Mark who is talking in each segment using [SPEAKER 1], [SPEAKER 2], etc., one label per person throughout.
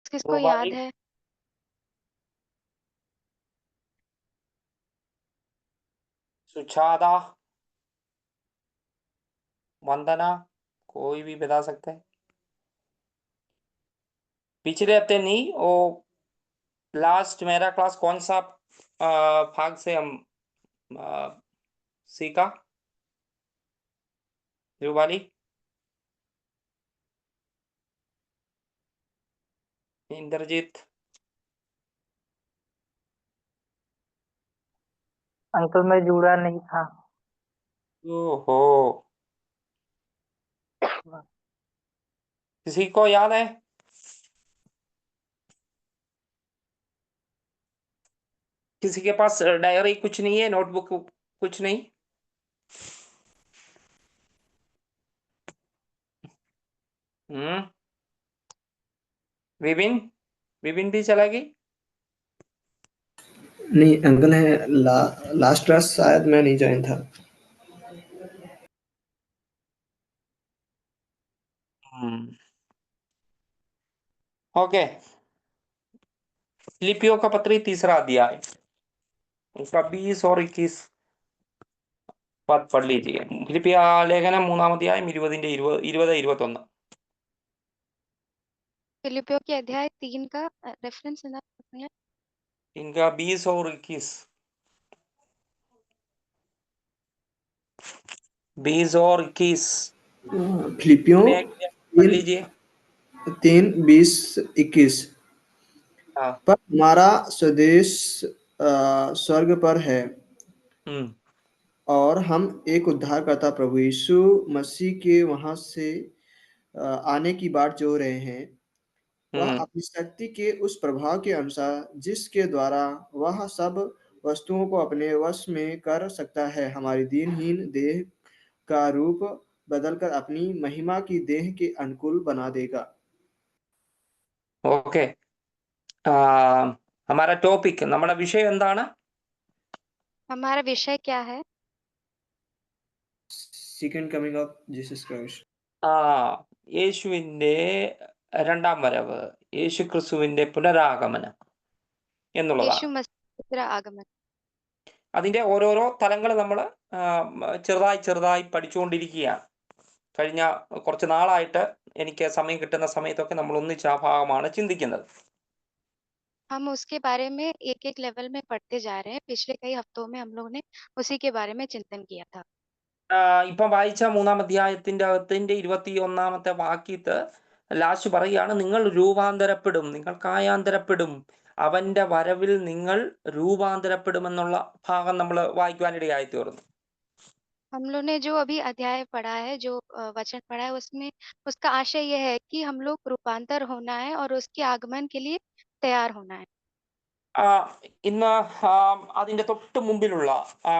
[SPEAKER 1] किसको याद है?
[SPEAKER 2] सुचादा, वंदना, कोई भी बता सकते हैं? पिछले हफ्ते नहीं, वो लास्ट मेरा क्लास कौन सा भाग से हम सीखा? रूपाली, इंद्रजीत,
[SPEAKER 3] अंकल मैं जुड़ा नहीं था।
[SPEAKER 2] ओहो, किसी को याद है? किसी के पास डायरी कुछ नहीं है, नोटबुक कुछ नहीं? विपिन, विपिन भी चला गई?
[SPEAKER 4] नहीं अंकल है, लास्ट क्लास शायद मैं नहीं ज्वाइन था।
[SPEAKER 2] ओके, फिलिपियो का पत्री तीसरा अध्याय, उसका 20 और 21 पद पढ़ लीजिए। फिलिपिया लेखനം 3-ാം അധ്യായം 20-21।
[SPEAKER 1] फिलिपियो के अध्याय 3 का रेफरेंस है।
[SPEAKER 2] इनका 20 और 21, 20 और 21
[SPEAKER 4] फिलिपियों
[SPEAKER 2] पढ़ लीजिए।
[SPEAKER 4] 3:20-21।
[SPEAKER 2] हाँ।
[SPEAKER 4] पर हमारा स्वदेश स्वर्ग पर है और हम एक उद्धारकर्ता प्रभु यीशु मसीह के वहां से आने की बाट जो रहे हैं। वह अपनी शक्ति के उस प्रभाव के अनुसार जिसके द्वारा वह सब वस्तुओं को अपने वश में कर सकता है, हमारी दीनहीन देह का रूप बदलकर अपनी महिमा की देह के अनुकूल बना देगा।
[SPEAKER 2] ओके, हमारा टॉपिक, हमारा विषय എന്താണ്?
[SPEAKER 1] हमारा विषय क्या है?
[SPEAKER 4] Second coming of Jesus Christ.
[SPEAKER 2] യേശുവിന്റെ രണ്ടാം വരവ്, യേശു ക്രിസ്തുവിന്റെ പുനരാഗമനം എന്നുള്ളതാണ്.
[SPEAKER 1] യേശു മസിഹ് ആഗമനം.
[SPEAKER 2] അതിന്റെ ഓരോരോ തലങ്ങൾ നമ്മൾ ചെറുതായി ചെറുതായി പഠിച്ചുകൊണ്ടിരിക്കുകയാണ്. കഴിഞ്ഞ കുറച്ച് നാളായിട്ട് എനിക്ക് സമയം കിട്ടുന്ന സമയത്തൊക്കെ നമ്മൾ ഒന്നിച്ച് ആ ഭാഗമാണ് ചിന്തിക്കുന്നത്.
[SPEAKER 1] हम उसके बारे में एक-एक लेवल में पढ़ते जा रहे हैं. पिछले कई हफ्तों में हम लोगों ने उसी के बारे में चिंतन किया था.
[SPEAKER 2] ഇപ്പം വായിച്ച 3-ാം അധ്യായത്തിന്റെ അകത്തിന്റെ 21-ാമത്തെ വാക്യത്ത് ലാസ്റ്റ് പറയുകയാണ്, നിങ്ങൾ രൂപാന്തരപ്പെടും, നിങ്ങൾ കായാന്തരപ്പെടും, അവന്റെ വരവിൽ നിങ്ങൾ രൂപാന്തരപ്പെടുമെന്നുള്ള ഭാഗം നമ്മൾ വായിക്കുവാനിടയായി തീർന്നു.
[SPEAKER 1] हम लोग ने जो अभी अध्याय पढ़ा है, जो वचन पढ़ा है, उसमें उसका आशय यह है कि हम लोग रूपांतर होना है और उसके आगमन के लिए तैयार होना है.
[SPEAKER 2] ഇന്ന് അതിന്റെ തൊട്ട് മുമ്പിലുള്ള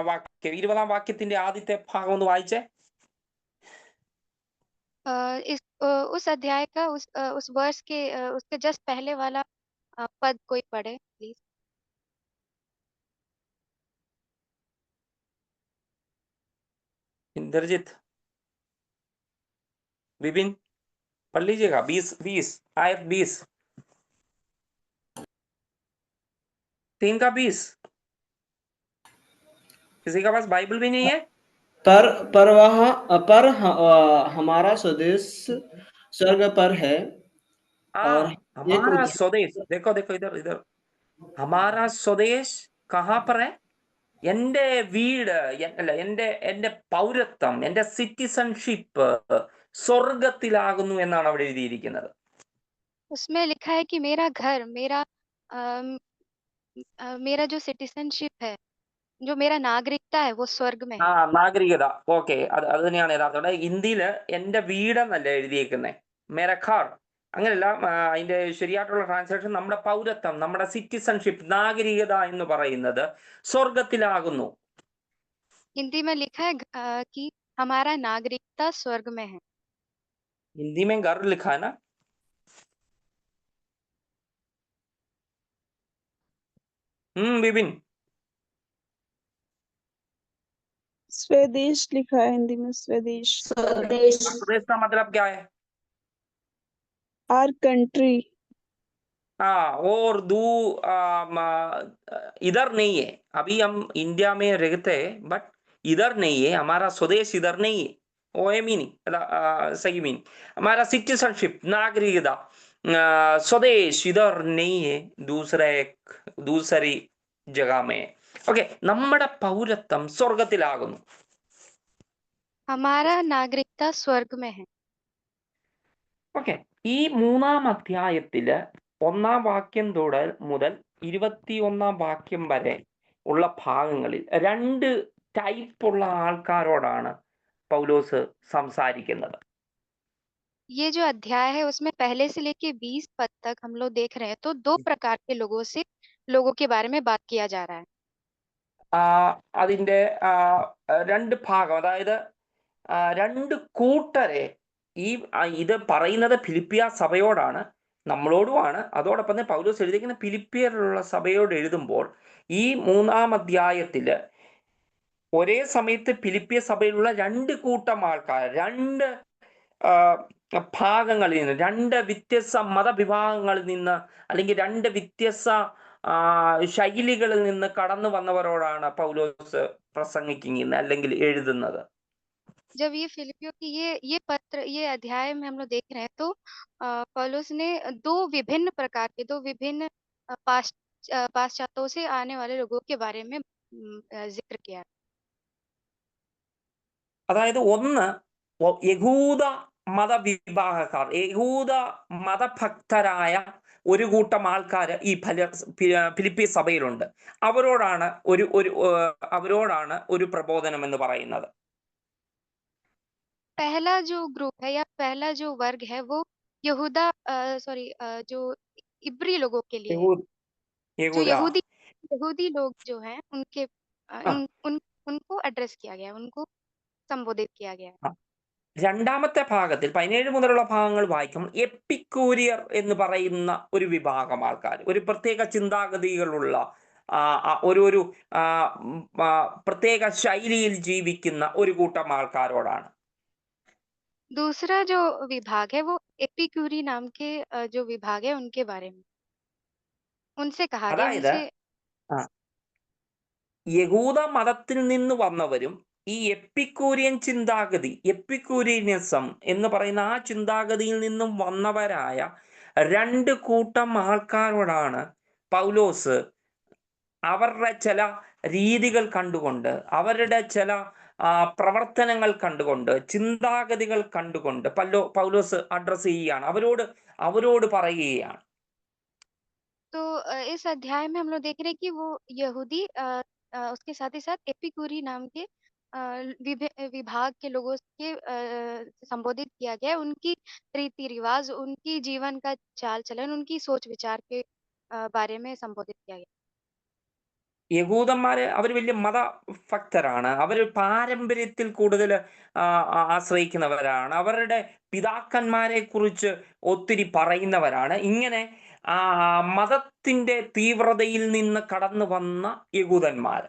[SPEAKER 2] വാക്യം, 20-ാം വാക്യത്തിന്റെ ആദ്യത്തെ ഭാഗം ഒന്ന് വായിച്ചേ.
[SPEAKER 1] उस अध्याय का उस वर्ष के उसके जस्ट पहले वाला पद कोई पढ़े प्लीज.
[SPEAKER 2] इंद्रजीत, विपिन पढ़ लीजिएगा. 20 आयत 20, 3 का 20. किसी का पास बाइबल भी नहीं है?
[SPEAKER 4] पर हमारा स्वदेश स्वर्ग पर है और
[SPEAKER 2] हमारा स्वदेश, देखो देखो इधर इधर, हमारा स्वदेश कहाँ पर है? എന്റെ വീട്, അല്ല, എന്റെ പൗരത്വം, എന്റെ സിറ്റിസൺഷിപ്പ് സ്വർഗത്തിലാകുന്നു എന്നാണ് അവിടെ എഴുതിയിരിക്കുന്നത്.
[SPEAKER 1] उसमें लिखा है कि मेरा घर, मेरा जो सिटीजनशिप है, जो मेरा नागरिकता है, वो स्वर्ग में है.
[SPEAKER 2] നാഗരികത. ഓക്കെ, അത് തന്നെയാണ് യഥാർത്ഥം. ഹിന്ദിയില് എന്റെ വീടെന്നല്ല എഴുതിയേക്കുന്നത്, മെരഖാർ, അങ്ങനെയല്ല. അതിന്റെ ശരിയായിട്ടുള്ള ട്രാൻസ്ലേഷൻ നമ്മുടെ പൗരത്വം, നമ്മുടെ സിറ്റിസൺഷിപ്പ്, നാഗരികത എന്ന് പറയുന്നത് സ്വർഗത്തിലാകുന്നു.
[SPEAKER 1] हिंदी में लिखा है कि हमारा नागरिकता स्वर्ग में है.
[SPEAKER 2] हिंदी में घर लिखा है ना? विपिन,
[SPEAKER 5] स्वदेश लिखा है हिंदी में. स्वदेश,
[SPEAKER 2] स्वदेश का मतलब क्या है?
[SPEAKER 5] Our country.
[SPEAKER 2] और इधर नहीं है। अभी हम इंडिया में रहते हैं, बट इधर नहीं है, हमारा स्वदेश इधर नहीं है। ओ ए मीनिंग सही मीनिंग, हमारा सिटीजनशिप नागरिकता स्वदेश इधर नहीं है, दूसरी जगह में। ഓക്കെ, നമ്മുടെ പൗരത്വം സ്വർഗത്തിലാകുന്നു.
[SPEAKER 1] हमारा नागरिकता स्वर्ग में है.
[SPEAKER 2] ഓക്കെ, ഈ 3-ാം അധ്യായത്തില് 1-ാം വാക്യം മുതൽ 21-ാം വാക്യം വരെ ഉള്ള ഭാഗങ്ങളിൽ 2 ടൈപ്പുള്ള ആൾക്കാരോടാണ് പൗലോസ് സംസാരിക്കുന്നത്.
[SPEAKER 1] ये जो अध्याय है उसमें पहले से लेके 20 पद तक हम लोग देख रहे हैं, तो 2 प्रकार के लोगों के बारे में बात किया जा रहा है.
[SPEAKER 2] അതിൻ്റെ 2 ഭാഗം, അതായത് 2 കൂട്ടരെ ഇത് പറയുന്നത് ഫിലിപ്പിയ സഭയോടാണ്, നമ്മളോടുമാണ്. അതോടൊപ്പം തന്നെ പൗലോസ് എഴുതിക്കുന്ന ഫിലിപ്പിയറിലുള്ള സഭയോട് എഴുതുമ്പോൾ ഈ 3-ാം അധ്യായത്തിൽ ഒരേ സമയത്ത് ഫിലിപ്പിയ സഭയിലുള്ള 2 കൂട്ടം ആൾക്കാർ, 2 ഭാഗങ്ങളിൽ നിന്ന്, 2 വ്യത്യസ്ത മതവിഭാഗങ്ങളിൽ നിന്ന്, അല്ലെങ്കിൽ 2 വ്യത്യസ്ത ശൈലികളിൽ നിന്ന് കടന്നു വന്നവരോടാണ് പൗലോസ് പ്രസംഗിക്കുന്നത് അല്ലെങ്കിൽ എഴുതുന്നത്.
[SPEAKER 1] जब ये फिलिपियों की ये अध्याय में हम लोग देख रहे हैं, तो पौलुस ने 2 विभिन्न पाश्चात्यों से आने वाले लोगों के बारे में जिक्र किया.
[SPEAKER 2] അതായത് ഒന്ന്, യഹൂദ മതവിഭാഗക്കാർ, യഹൂദ മതഭക്തരായ ഒരു കൂട്ടം ആൾക്കാർ ഈ ഫിലിപ്പി സഭയിലുണ്ട്. അവരോടാണ് ഒരു പ്രബോധനം എന്ന് പറയുന്നത്.
[SPEAKER 1] पहला जो ग्रुप है या पहला जो वर्ग है वो जो इब्री लोगों के लिए है. जो
[SPEAKER 2] യഹൂദ
[SPEAKER 1] यहूदी लोग जो हैं उनके उनको एड्रेस किया गया है, उनको संबोधित किया गया है.
[SPEAKER 2] രണ്ടാമത്തെ ഭാഗത്തിൽ 17 മുതലുള്ള ഭാഗങ്ങൾ വായിക്കുമ്പോൾ എപ്പിക്കൂരിയർ എന്ന് പറയുന്ന ഒരു വിഭാഗം ആൾക്കാർ, ഒരു പ്രത്യേക ചിന്താഗതികളുള്ള ഒരു പ്രത്യേക ശൈലിയിൽ ജീവിക്കുന്ന ഒരു കൂട്ടം ആൾക്കാരോടാണ്.
[SPEAKER 1] दूसरा जो विभाग है वो एपिक्यूरी नाम के जो विभाग है उनके बारे में उनसे कहा गया.
[SPEAKER 2] അതായത് യഹൂദ മതത്തിൽ നിന്ന് വന്നവരും ഈ എപ്പിക്കൂരിയൻ ചിന്താഗതി, എപ്പിക്കൂരിയനിസം എന്ന് പറയുന്ന ആ ചിന്താഗതിയിൽ നിന്നും വന്നവരായ 2 കൂട്ടം ആൾക്കാരോടാണ് പൗലോസ് അവരുടെ ചില രീതികൾ കണ്ടുകൊണ്ട്, അവരുടെ ചില പ്രവർത്തനങ്ങൾ കണ്ടുകൊണ്ട്, ചിന്താഗതികൾ കണ്ടുകൊണ്ട് പൗലോസ് അഡ്രസ് ചെയ്യുകയാണ്, അവരോട് പറയുകയാണ്.
[SPEAKER 1] तो इस अध्याय में हम लोग देख रहे हैं कि वो यहूदी उसके साथ ही साथ एपिक्यूरी नाम के विभाग के लोगों के संबोधित किया गया है. उनकी रीति रिवाज, उनकी जीवन का चाल चलन, उनकी सोच विचार के बारे में संबोधित किया गया.
[SPEAKER 2] യഹൂദന്മാര് അവർ വലിയ മതഭക്തരാണ്, അവർ പാരമ്പര്യത്തിൽ കൂടുതൽ ആശ്രയിക്കുന്നവരാണ്, അവരുടെ പിതാക്കന്മാരെ കുറിച്ച് ഒത്തിരി പറയുന്നവരാണ്. ഇങ്ങനെ മതത്തിന്റെ തീവ്രതയിൽ നിന്ന് കടന്നു വന്ന യഹൂദന്മാർ.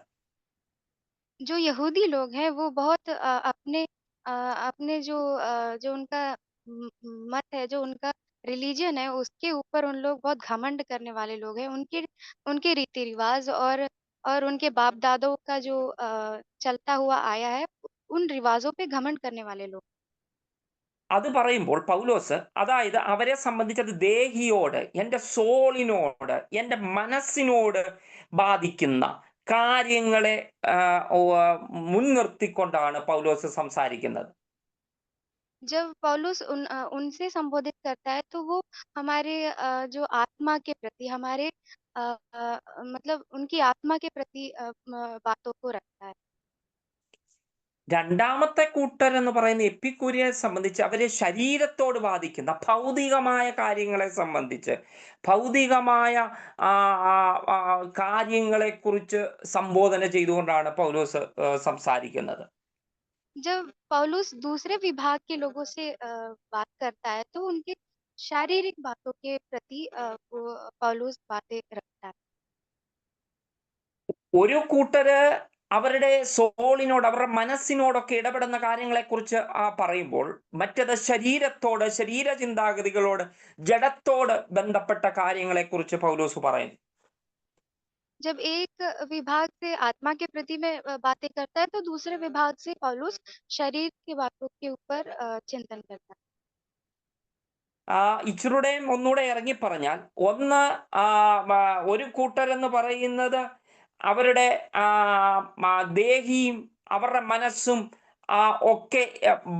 [SPEAKER 1] जो यहूदी लोग हैं वो बहुत अपने जो उनका मत है, जो उनका रिलीजन है, उसके ऊपर उन लोग बहुत घमंड करने वाले लोग हैं. उनके रीति रिवाज और उनके बाप दादों का जो चलता हुआ आया है, उन रिवाजों पे घमंड करने वाले लोग.
[SPEAKER 2] അത് പറയുമ്പോൾ പൗലോസ്, അതായത് അവരെ സംബന്ധിച്ചത് ദേഹിയോട്, എൻ്റെ സോളിനോട്, എൻ്റെ മനസ്സിനോട് ബാധിക്കുന്ന കാര്യങ്ങളെ മുൻനിർത്തിക്കൊണ്ടാണ് പൗലോസ് സംസാരിക്കുന്നത്.
[SPEAKER 1] जब पौलुस उनसे संबोधित करता है तो वो हमारे जो आत्मा के प्रति, हमारे मतलब उनकी आत्मा के प्रति बातों को रखता है.
[SPEAKER 2] രണ്ടാമത്തെ കൂട്ടരെന്ന് പറയുന്ന എപ്പിക്കൂരിയെ സംബന്ധിച്ച് അവരെ ശരീരത്തോട് ബാധിക്കുന്ന ഭൗതികമായ കാര്യങ്ങളെ സംബന്ധിച്ച്, ഭൗതികമായ കാര്യങ്ങളെ കുറിച്ച് സംബോധന ചെയ്തുകൊണ്ടാണ് പൗലോസ് സംസാരിക്കുന്നത്.
[SPEAKER 1] जब पौलुस दूसरे विभाग के लोगों से बात करता है तो उनके शारीरिक बातों के प्रति वो पौलुस बातें रखता है.
[SPEAKER 2] ഒരു കൂട്ടര് അവരുടെ സോളിനോട്, അവരുടെ മനസ്സിനോടൊക്കെ ഇടപെടുന്ന കാര്യങ്ങളെക്കുറിച്ച് പറയുമ്പോൾ, മറ്റേത് ശരീരത്തോട്, ശരീര ചിന്താഗതികളോട്, ജഡത്തോട് ബന്ധപ്പെട്ട കാര്യങ്ങളെക്കുറിച്ച് പൗലോസ് പറയുന്നു.
[SPEAKER 1] जब एक विभाग से आत्मा के प्रति में बातें करता है, तो दूसरे विभाग से पौलुस शरीर की बातों के ऊपर चिंतन करता है।
[SPEAKER 2] ഇച്ചിരൂടെ ഒന്നുകൂടെ ഇറങ്ങി പറഞ്ഞാൽ, ഒന്ന് ഒരു കൂട്ടരെന്ന് പറയുന്നത് അവരുടെ ദേഹിയും അവരുടെ മനസ്സും ഒക്കെ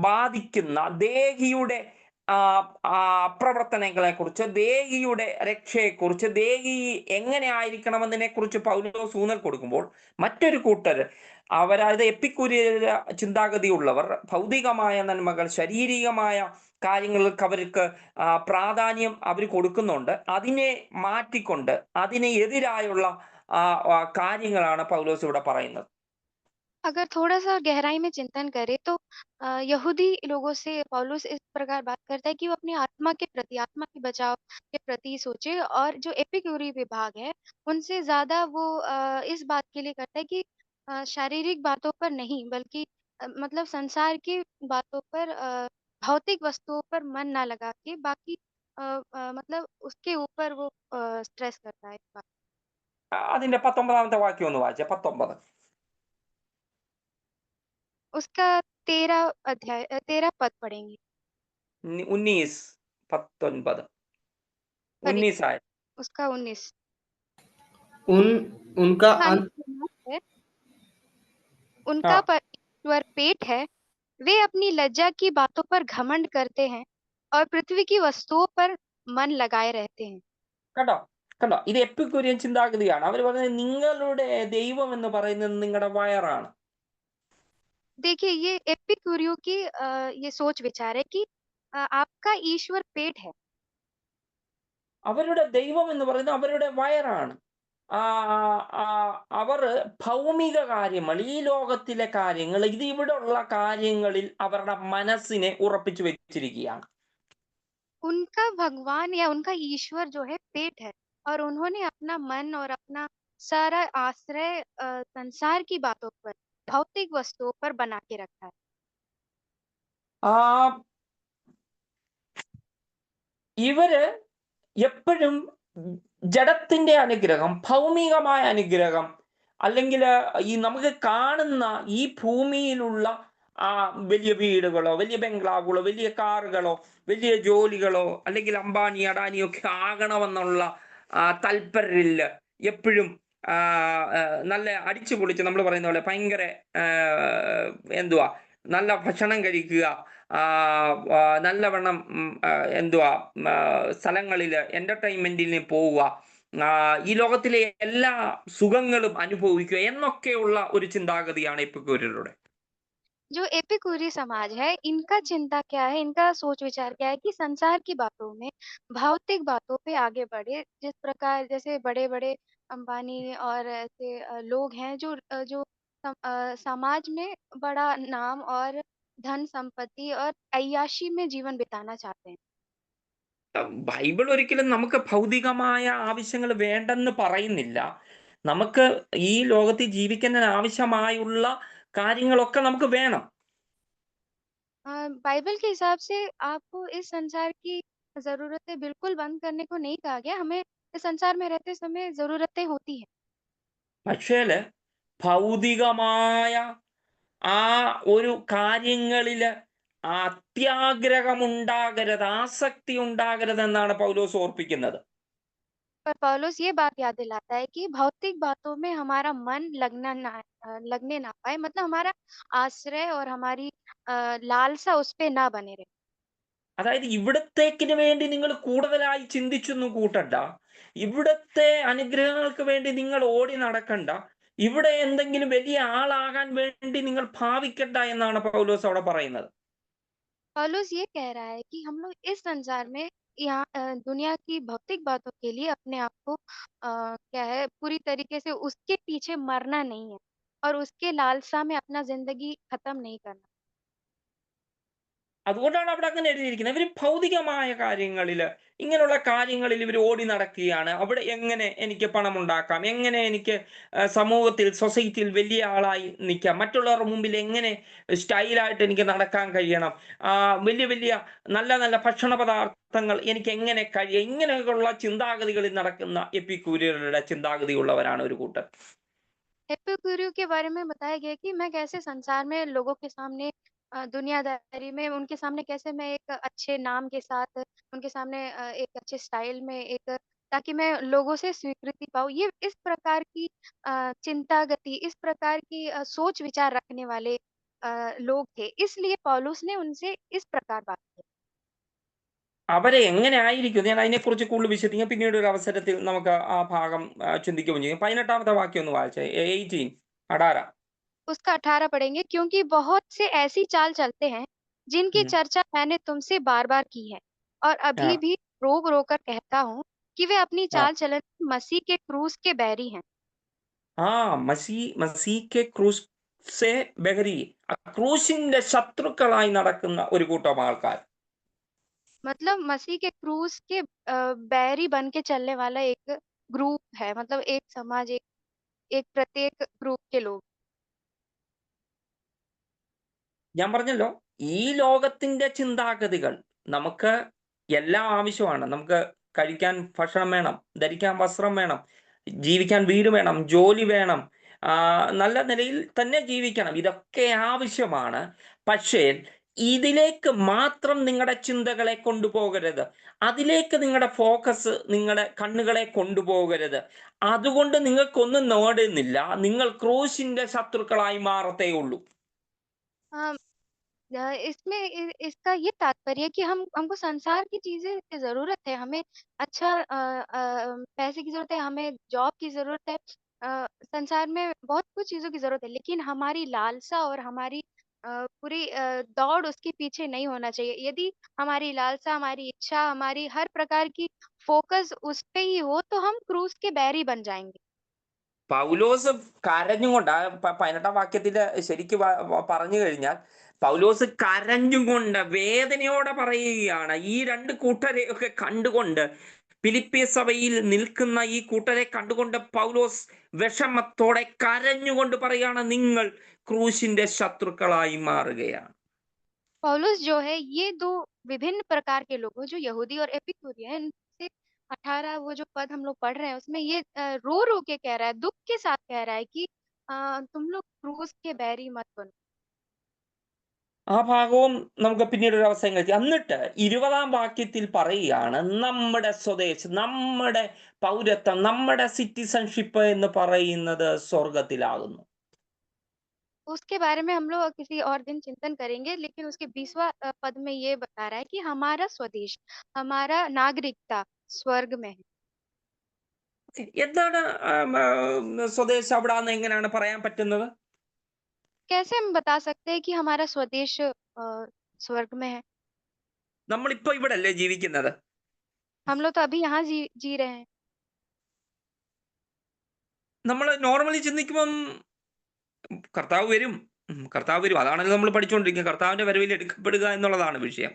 [SPEAKER 2] ബാധിക്കുന്ന ദേഹിയുടെ പ്രവർത്തനങ്ങളെ കുറിച്ച്, ദേഹിയുടെ രക്ഷയെക്കുറിച്ച്, ദേഹി എങ്ങനെ ആയിരിക്കണമെന്നതിനെ കുറിച്ച് പൗലോസ് ഊന്നൽ കൊടുക്കുമ്പോൾ, മറ്റൊരു കൂട്ടർ അവരത് എപ്പിക്കൂരിയ ചിന്താഗതിയുള്ളവർ ഭൗതികമായ നന്മകൾ, ശാരീരികമായ കാര്യങ്ങൾക്ക് അവർക്ക് പ്രാധാന്യം അവർ കൊടുക്കുന്നുണ്ട്. അതിനെ മാറ്റിക്കൊണ്ട് അതിനെ എതിരായുള്ള കാര്യങ്ങളാണ് പൗലോസ് ഇവിടെ പറയുന്നത്.
[SPEAKER 1] अगर थोड़ा सा गहराई में चिंतन करें तो यहूदी लोगों से पौलुस इस प्रकार बात करता है कि वो अपनी आत्मा के प्रति, आत्मा के बचाव के प्रति सोचे, और जो एपिक्यूरी विभाग है उनसे ज्यादा वो इस बात के लिए करता है कि शारीरिक बातों पर नहीं, बल्कि मतलब संसार की बातों पर, भौतिक वस्तुओं पर मन ना लगा के बाकी मतलब उसके ऊपर वो स्ट्रेस करता है इस बात।
[SPEAKER 2] അതിന്റെ 19ാമത്തെ വാക്യം ഒന്ന് വായിച്ചേ. 19.
[SPEAKER 1] उसका 13 अध्याय 13 पद पढ़ेंगे.
[SPEAKER 2] 19 19
[SPEAKER 1] सॉरी,
[SPEAKER 2] 19 आए.
[SPEAKER 1] उसका 19.
[SPEAKER 4] उनका
[SPEAKER 1] हाँ,
[SPEAKER 4] अंत
[SPEAKER 1] है उनका परमेश्वर पेट है, वे अपनी लज्जा की बातों पर घमंड करते हैं और पृथ्वी की वस्तुओं पर मन लगाए रहते हैं.
[SPEAKER 2] കേട്ടോ കണ്ടോ, ഇത് എപ്പിക്കൂരിയൻ ചിന്താഗതിയാണ്. അവർ പറയുന്നത് നിങ്ങളുടെ ദൈവം എന്ന് പറയുന്നത് നിങ്ങളുടെ വയറാണ്.
[SPEAKER 1] देखिए, ये एपिक्यूरियों की ये सोच विचार है कि आपका ईश्वर पेट है.
[SPEAKER 2] അവരുടെ ദൈവം എന്ന് പറയുന്നത് അവരുടെ വയറാണ്. അവർ ഭൗമിക കാര്യങ്ങൾ, ഈ ലോകത്തിലെ കാര്യങ്ങൾ, ഇത് ഇവിടെ ഉള്ള കാര്യങ്ങളിൽ അവരുടെ മനസ്സിനെ ഉറപ്പിച്ചു വെച്ചിരിക്കുകയാണ്.
[SPEAKER 1] उनका भगवान या उनका ईश्वर जो है पेट है, और उन्होंने अपना मन और अपना सारा आश्रय संसार की बातों पर, भौतिक वस्तुओं पर बना के रखा है.
[SPEAKER 2] ഇവര് എപ്പോഴും ജഡത്തിന്റെ അനുഗ്രഹം, ഭൗമികമായ അനുഗ്രഹം, അല്ലെങ്കിൽ ഈ നമുക്ക് കാണുന്ന ഈ ഭൂമിയിലുള്ള വലിയ വീടുകളോ, വലിയ ബംഗ്ലാവുകളോ, വലിയ കാറുകളോ, വലിയ ജോലികളോ, അല്ലെങ്കിൽ അംബാനി അഡാനിയോ ഒക്കെ ആകണമെന്നുള്ള തൽപരരില്ല. എപ്പോഴും നല്ല അടിച്ചു പൊളിച്ച്, നമ്മൾ പറയുന്ന പോലെ ഭയങ്കര എന്തുവാ, നല്ല ഭക്ഷണം കഴിക്കുക, നല്ലവണ്ണം എന്തുവാ സ്ഥലങ്ങളിൽ എന്റർടൈൻമെന്റിന് പോവുക, ഈ ലോകത്തിലെ എല്ലാ സുഖങ്ങളും അനുഭവിക്കുക എന്നൊക്കെയുള്ള ഒരു ചിന്താഗതിയാണ് എപ്പിക്കൂരിയരുടെ.
[SPEAKER 1] जो एपिक्यूरी समाज है, इनका चिंता क्या है, इनका सोच विचार क्या है कि संसार की बातों में, भौतिक बातों पे आगे बढ़े. जिस प्रकार जैसे बड़े बड़े अंबानी और ऐसे लोग हैं जो समाज में बड़ा नाम और धन संपत्ति और अय्याशी में जीवन बिताना चाहते हैं.
[SPEAKER 2] ബൈബിൾ ഒരിക്കലും നമുക്ക് ഭൗതികമായ ആവശ്യങ്ങൾ വേണ്ടെന്ന് പറയുന്നില്ല. നമുക്ക് ഈ ലോകത്തിൽ ജീവിക്കുന്നതിന് ആവശ്യമായുള്ള കാര്യങ്ങളൊക്കെ നമുക്ക് വേണം.
[SPEAKER 1] बाइबल के हिसाब से आपको इस संसार की जरूरतें बिल्कुल बंद करने को नहीं कहा गया. हमें इस संसार में रहते समय जरूरतें होती हैं.
[SPEAKER 2] പക്ഷേ ഭൗതികമായ ആ ഒരു കാര്യങ്ങളില് അത്യാഗ്രഹമുണ്ടാകരുത്, ആസക്തി ഉണ്ടാകരുത് എന്നാണ് പൗലോസ് ഓർപ്പിക്കുന്നത്.
[SPEAKER 1] पर पौलुस ये बात याद दिलाता है कि भौतिक बातों में हमारा मन लगने ना पाए, मतलब हमारा आश्रय और हमारी लालसा उस पे ना बने रहे.
[SPEAKER 2] അതായത് ഇവിടത്തേക്കിന് വേണ്ടി നിങ്ങൾ കൂടുതലായി ചിന്തിച്ചൊന്നും കൂട്ടണ്ട, ഇവിടത്തെ അനുഗ്രഹങ്ങൾക്ക് വേണ്ടി നിങ്ങൾ ഓടി നടക്കണ്ട, ഇവിടെ എന്തെങ്കിലും വലിയ ആളാകാൻ വേണ്ടി നിങ്ങൾ ഭാവിക്കണ്ട എന്നാണ് പൗലോസ് അവിടെ പറയുന്നത്.
[SPEAKER 1] पौलुस ये कह रहा है कि हम लोग इस संसार में यहाँ दुनिया की भौतिक बातों के लिए अपने आप को क्या है, पूरी तरीके से उसके पीछे मरना नहीं है, और उसके लालसा में अपना जिंदगी खत्म नहीं करना.
[SPEAKER 2] അതുകൊണ്ടാണ് അവിടെ അങ്ങനെ എഴുതിയിരിക്കുന്നത്. ഇവർ ഭൗതികമായ കാര്യങ്ങളിൽ, ഇങ്ങനെയുള്ള കാര്യങ്ങളിൽ ഇവർ ഓടി നടക്കുകയാണ്. അവിടെ എങ്ങനെ എനിക്ക് പണം ഉണ്ടാക്കാം, എങ്ങനെ എനിക്ക് സമൂഹത്തിൽ, സൊസൈറ്റിയിൽ വലിയ ആളായി നിൽക്കാം, മറ്റുള്ളവരുടെ മുമ്പിൽ എങ്ങനെ സ്റ്റൈലായിട്ട് എനിക്ക് നടക്കാൻ കഴിയണം, വലിയ വലിയ നല്ല നല്ല ഭക്ഷണ പദാർത്ഥങ്ങൾ എനിക്ക് എങ്ങനെ കഴിയും, ഇങ്ങനെയൊക്കെയുള്ള ചിന്താഗതികളിൽ നടക്കുന്ന എപ്പിക്യൂരിയരുടെ ചിന്താഗതിയുള്ളവരാണ് ഒരു കൂട്ടർ.
[SPEAKER 1] एपिक्यूरियो के बारे में बताया गया कि मैं कैसे संसार में लोगों के सामने दुनियादारी में उनके सामने कैसे मैं एक अच्छे नाम के साथ उनके सामने एक अच्छे स्टाइल में एक ताकि मैं लोगों से स्वीकृति पाऊँ। ये इस प्रकार की चिंता गति, इस प्रकार की सोच विचार रखने वाले लोग थे। इसलिए पौलुस ने उनसे इस प्रकार बात की।
[SPEAKER 2] അവരെ എങ്ങനെ ആയിരിക്കും, ഞാൻ അതിനെക്കുറിച്ച് കൂടുതൽ വിശദീകരിക്കാം. പിന്നീട് ഒരു അവസരത്തിൽ നമുക്ക് ആ ഭാഗം ചിന്തിക്കുകയും ചെയ്യും. 18ാമത്തെ വാക്യം ഒന്ന് വായിച്ചേ. 18 18.
[SPEAKER 1] उसका 18 पढ़ेंगे, क्योंकि बहुत से ऐसी चाल चलते हैं जिनकी
[SPEAKER 2] हम्म,
[SPEAKER 1] चर्चा मैंने तुमसे बार बार की है और अभी
[SPEAKER 2] हाँ
[SPEAKER 1] भी रोक रोकर कहता हूँ कि वे अपनी
[SPEAKER 2] हाँ
[SPEAKER 1] चाल चलन मसीह के क्रूस के बैरी हैं।
[SPEAKER 2] മസീഹ് ക്രൂസെ ബഹരി, ക്രൂശിന്റെ ശത്രുക്കളായി നടക്കുന്ന ഒരു കൂട്ടം ആൾക്കാർ.
[SPEAKER 1] मतलब मसीह के क्रूस के बैरी बन के चलने वाला एक ग्रुप है, मतलब एक समाज, एक प्रत्येक ग्रुप के लोग।
[SPEAKER 2] ഞാൻ പറഞ്ഞല്ലോ, ഈ ലോകത്തിന്റെ ചിന്താഗതികൾ. നമുക്ക് എല്ലാം ആവശ്യമാണ്. നമുക്ക് കഴിക്കാൻ ഭക്ഷണം വേണം, ധരിക്കാൻ വസ്ത്രം വേണം, ജീവിക്കാൻ വീട് വേണം, ജോലി വേണം, നല്ല നിലയിൽ തന്നെ ജീവിക്കണം. ഇതൊക്കെ ആവശ്യമാണ്. പക്ഷേ ഇതിലേക്ക് മാത്രം നിങ്ങളുടെ ചിന്തകളെ കൊണ്ടുപോകരുത്. അതിലേക്ക് നിങ്ങളുടെ ഫോക്കസ്, നിങ്ങളുടെ കണ്ണുകളെ കൊണ്ടുപോകരുത്. അതുകൊണ്ട് നിങ്ങൾക്കൊന്നും നേടുന്നില്ല. നിങ്ങൾ ക്രൂശിന്റെ ശത്രുക്കളായി മാറത്തേ ഉള്ളൂ.
[SPEAKER 1] हाँ, इसमें इसका ये तात्पर्य है कि हमको संसार की चीजें की जरूरत है, हमें अच्छा पैसे की जरूरत है, हमें जॉब की जरूरत है, संसार में बहुत कुछ चीजों की जरूरत है, लेकिन हमारी लालसा और हमारी पूरी दौड़ उसके पीछे नहीं होना चाहिए। यदि हमारी लालसा, हमारी इच्छा, हमारी हर प्रकार की फोकस उस पे ही हो तो हम क्रूस के बैरी बन जाएंगे।
[SPEAKER 2] പൗലോസ് കരഞ്ഞുകൊണ്ട്, 18ാം വാക്യത്തില് ശരിക്ക് പറഞ്ഞു കഴിഞ്ഞാൽ, പൗലോസ് കരഞ്ഞുകൊണ്ട് വേദനയോടെ പറയുകയാണ്. ഈ രണ്ട് കൂട്ടരെയൊക്കെ കണ്ടുകൊണ്ട്, ഫിലിപ്പി സഭയിൽ നിൽക്കുന്ന ഈ കൂട്ടരെ കണ്ടുകൊണ്ട് പൗലോസ് വിഷമത്തോടെ കരഞ്ഞുകൊണ്ട് പറയുകയാണ്, നിങ്ങൾ ക്രൂശിന്റെ ശത്രുക്കളായി മാറുകയാണ്.
[SPEAKER 1] पौलुस जो है ये दो विभिन्न प्रकार के लोग हैं, जो यहूदी और एपिक्यूरियन है, इनसे 18 वो जो पद हम लोग पढ़ रहे हैं उसमें ये रो रो के कह रहा है, दुख के साथ कह रहा है कि तुम लोग क्रूस के बैरी मत बनो।
[SPEAKER 2] ആ ഭാഗവും നമുക്ക് പിന്നീട് ഒരു അവസരം കഴിച്ചു. എന്നിട്ട് 20ാം വാക്യത്തിൽ പറയുകയാണ്, നമ്മുടെ സ്വദേശം, നമ്മുടെ പൗരത്വം, നമ്മുടെ സിറ്റിസൺഷിപ്പ് എന്ന് പറയുന്നത് സ്വർഗത്തിലാകുന്നു.
[SPEAKER 1] उसके बारे में हम लोग किसी और दिन चिंतन करेंगे, लेकिन उसके 20वां पद में ये बता रहा है कि हमारा स्वदेश, हमारा नागरिकता स्वर्ग में है।
[SPEAKER 2] എന്താണ് സ്വദേശം അവിടാന്ന് എങ്ങനെയാണ് പറയാൻ പറ്റുന്നത്?
[SPEAKER 1] कैसे हम बता सकते हैं कि हमारा स्वदेश स्वर्ग में है?
[SPEAKER 2] നമ്മളിപ്പോ ഇവിടെ അല്ലേ ജീവിക്കുന്നത്?
[SPEAKER 1] हम लोग तो अभी यहाँ जी रहे हैं।
[SPEAKER 2] നമ്മൾ നോർമലി ചിന്തിക്കുമ്പം കർത്താവ് വരും, കർത്താവ് വരും, അതാണല്ലോ നമ്മൾ പഠിച്ചുകൊണ്ടിരിക്കുന്നത്. കർത്താവിന്റെ വരവിൽ എടുക്കപ്പെടുക എന്നുള്ളതാണ് വിഷയം.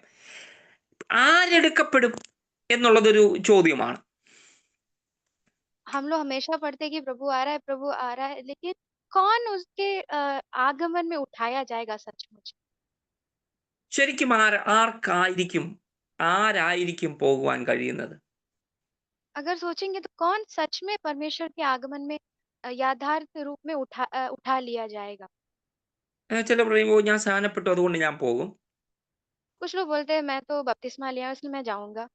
[SPEAKER 2] ആരെടുക്കപ്പെടും എന്നുള്ളതൊരു ചോദ്യമാണ്.
[SPEAKER 1] हम लोग हमेशा पढ़ते हैं कि प्रभु आ रहा है, प्रभु आ रहा है, लेकिन कौन उसके आगमन में उठाया जाएगा सचमुच?
[SPEAKER 2] ശരിക്കും ആരായിരിക്കും പോകുവാൻ കഴിയുന്നത്?
[SPEAKER 1] अगर सोचेंगे तो कौन सच में परमेश्वर के आगमन में याथार्थ रूप में उठा लिया जाएगा?
[SPEAKER 2] ചിലർ പറയുമ്പോൾ ഞാൻ സ്നാനപ്പെട്ടു അതുകൊണ്ട് ഞാൻ പോകും.
[SPEAKER 1] कुछ लोग बोलते हैं मैं तो बपतिस्मा लिया इसलिए मैं जाऊंगा।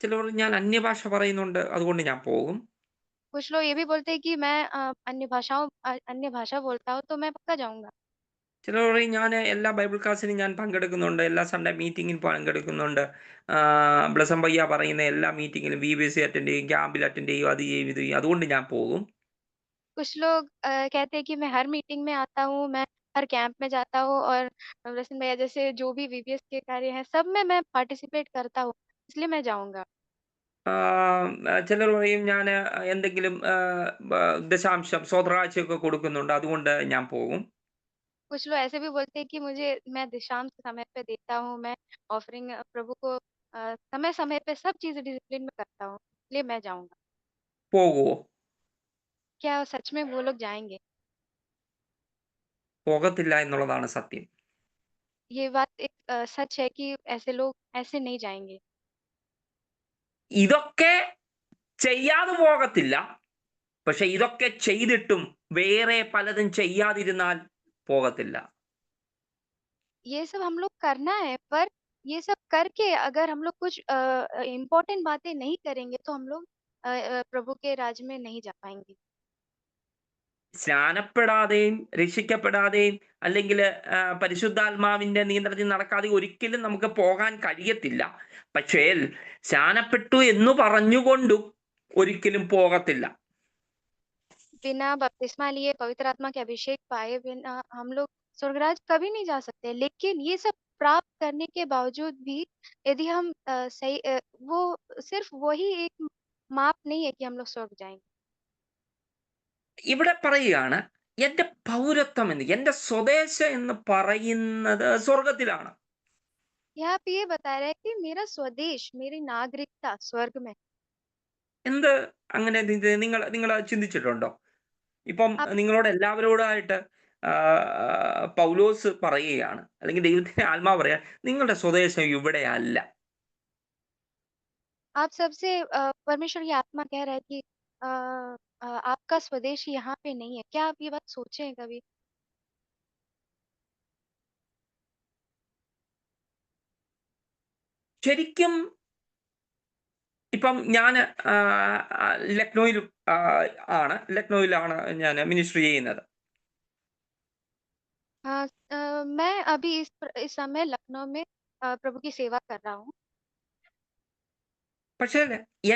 [SPEAKER 2] ചിലർ ഞാൻ അന്യഭാഷ പറയുന്നുണ്ട് അതുകൊണ്ട് ഞാൻ പോകും.
[SPEAKER 1] कुछ लोग ये भी बोलते हैं कि मैं अन्य भाषा बोलता हूँ तो मैं पक्का जाऊंगा।
[SPEAKER 2] ചിലർ പറയും ഞാൻ എല്ലാ ബൈബിൾ ക്ലാസ്സിനും ഞാൻ പങ്കെടുക്കുന്നുണ്ട്, എല്ലാ സൺഡേ മീറ്റിങ്ങിൽ പങ്കെടുക്കുന്നുണ്ട്, ബ്ലസം പയ്യ പറയുന്ന എല്ലാ മീറ്റിങ്ങിലും VBC അറ്റൻഡ് ചെയ്യും, ക്യാമ്പിൽ അറ്റൻഡ് ചെയ്യും, അത് ചെയ്യും, ഇത് ചെയ്യും, അതുകൊണ്ട് ഞാൻ പോകും.
[SPEAKER 1] कुछ लोग कहते हैं कि मैं हर मीटिंग में आता हूँ, मैं हर कैंप में जाता हूँ और रसन भैया जैसे जो भी VBS के कार्य हैं सब में मैं पार्टिसिपेट करता हूँ इसलिए मैं जाऊंगा।
[SPEAKER 2] ചിലർ പറയും ഞാൻ എന്തെങ്കിലും ദശാംശം സ്വതറാഴ്ചയൊക്കെ കൊടുക്കുന്നുണ്ട് അതുകൊണ്ട് ഞാൻ പോകും.
[SPEAKER 1] कुछ लोग ऐसे भी बोलते हैं कि मैं शाम के समय पे देता हूँ, मैं ऑफरिंग प्रभु को समय-समय पे सब चीज़ें डिसिप्लिन में करता हूँ, इसलिए मैं जाऊँगा।
[SPEAKER 2] പോകുവോ?
[SPEAKER 1] क्या सच में वो लोग जाएँगे?
[SPEAKER 2] പോകത്തില്ല എന്നുള്ളതാണ് സത്യം.
[SPEAKER 1] ये बात एक सच है कि ऐसे लोग ऐसे नहीं जाएँगे।
[SPEAKER 2] ഇതൊക്കെ ചെയ്യാതെ പോകത്തില്ല. പക്ഷെ ഇതൊക്കെ ചെയ്തിട്ടും വേറെ പലതും ചെയ്യാതിരുന്നാൽ പോകത്തില്ല.
[SPEAKER 1] ये सब हम लोग करना है, पर ये सब करके अगर हम लोग कुछ इम्पोर्टेंट बातें नहीं करेंगे, तो हम लोग प्रभु के राज्य में नहीं जा पाएँगे।
[SPEAKER 2] സ്നാനപ്പെടാതെയും രക്ഷിക്കപ്പെടാതെയും അല്ലെങ്കിൽ പരിശുദ്ധാത്മാവിന്റെ നിയന്ത്രണത്തിൽ നടക്കാതെ ഒരിക്കലും നമുക്ക് പോകാൻ കഴിയത്തില്ല. പക്ഷേ സ്നാനപ്പെട്ടു എന്ന് പറഞ്ഞുകൊണ്ടും ഒരിക്കലും പോകത്തില്ല.
[SPEAKER 1] बिना बपतिस्मा लिए पवित्र आत्मा के अभिषेक पाए बिना हम लोग स्वर्गराज कभी नहीं जा सकते। लेकिन ये सब प्राप्त करने के बावजूद भी यदि हम वो सिर्फ वही एक माप नहीं है कि हम लोग स्वर्ग जाएँगे।
[SPEAKER 2] ഇവിടെ പറയുകയാണ് എന്റെ പൗരത്വം എന്ന്, എന്റെ സ്വദേശം എന്ന് പറയുന്നത് സ്വർഗത്തിലാണ്.
[SPEAKER 1] यहाँ पे ये बता रहा है कि मेरा स्वदेश, मेरी नागरिकता स्वर्ग में है।
[SPEAKER 2] എന്ത് അങ്ങനെ നിങ്ങൾ നിങ്ങൾ ചിന്തിച്ചിട്ടുണ്ടോ? ഇപ്പം
[SPEAKER 1] आप
[SPEAKER 2] നിങ്ങളോട് എല്ലാവരോടായിട്ട് പൗലോസ് പറയുകയാണ്, അല്ലെങ്കിൽ ദൈവത്തിന്റെ ആത്മാവ് പറയാ, നിങ്ങളുടെ സ്വദേശം ഇവിടെയല്ല.
[SPEAKER 1] आप सबसे परमेश्वर की आत्मा कह रहा है कि आपका स्वदेश यहाँ पे नहीं है। क्या आप ये बात सोचे हैं कभी?
[SPEAKER 2] ശരിക്കും ഇപ്പം ഞാൻ ലക്നോയിൽ ലക്നോയിലാണ് ഞാൻ മിനിസ്ട്രി ചെയ്യുന്നത്.
[SPEAKER 1] मैं अभी इस समय लखनऊ में प्रभु की सेवा कर रहा हूँ।
[SPEAKER 2] പക്ഷേ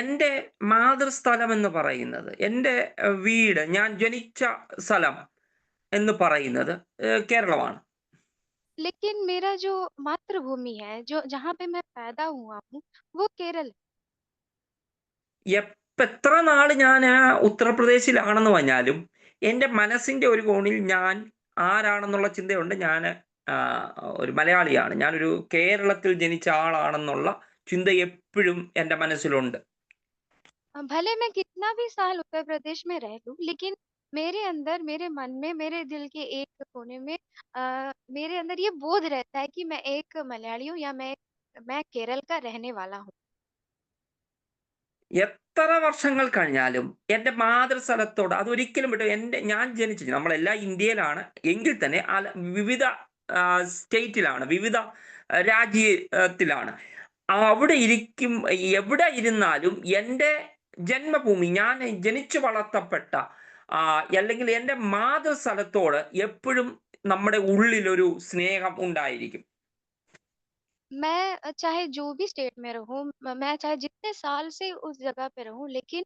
[SPEAKER 2] എൻ്റെ മാതൃസ്ഥലം എന്ന് പറയുന്നത്, എൻ്റെ വീട്, ഞാൻ ജനിച്ച സ്ഥലം എന്ന് പറയുന്നത് കേരളമാണ്.
[SPEAKER 1] लेकिन मेरा जो मातृभूमि है, जो जहाँ पे मैं पैदा हुआ हूँ, वो केरल है।
[SPEAKER 2] എത്ര നാൾ ഞാൻ ഉത്തർപ്രദേശിലാണെന്ന് പറഞ്ഞാലും എൻ്റെ മനസ്സിൻ്റെ ഒരു കോണിൽ ഞാൻ ആരാണെന്നുള്ള ചിന്തയുണ്ട്. ഞാൻ ഒരു മലയാളിയാണ്, ഞാനൊരു കേരളത്തിൽ ജനിച്ച ആളാണെന്നുള്ള ചിന്ത എപ്പോഴും എൻ്റെ മനസ്സിലുണ്ട്.
[SPEAKER 1] भले मैं कितना भी साल उत्तर प्रदेश में रह लूँ, लेकिन मेरे अंदर, मेरे मन में, मेरे दिल के एक कोने में मेरे अंदर ये बोध रहता है कि मैं एक मलयाली हूँ या मैं केरल का रहने वाला हूँ।
[SPEAKER 2] എത്ര വർഷങ്ങൾ കഴിഞ്ഞാലും എൻ്റെ മാതൃസ്ഥലത്തോട് അതൊരിക്കലും വിട്ടു. ഞാൻ ജനിച്ചത്, നമ്മളെല്ലാം ഇന്ത്യയിലാണ് എങ്കിൽ തന്നെ വിവിധ സ്റ്റേറ്റിലാണ്, വിവിധ രാജ്യത്തിലാണ്. അവിടെ ഇരിക്കും, എവിടെ ഇരുന്നാലും എൻ്റെ ജന്മഭൂമി, ഞാൻ ജനിച്ചു വളർത്തപ്പെട്ട അല്ലെങ്കിൽ എൻ്റെ മാതൃസ്ഥലത്തോട് എപ്പോഴും നമ്മുടെ ഉള്ളിലൊരു സ്നേഹം ഉണ്ടായിരിക്കും.
[SPEAKER 1] मैं चाहे जो भी स्टेट में रहूँ, मैं चाहे जितने साल से उस जगह पे रहूँ, लेकिन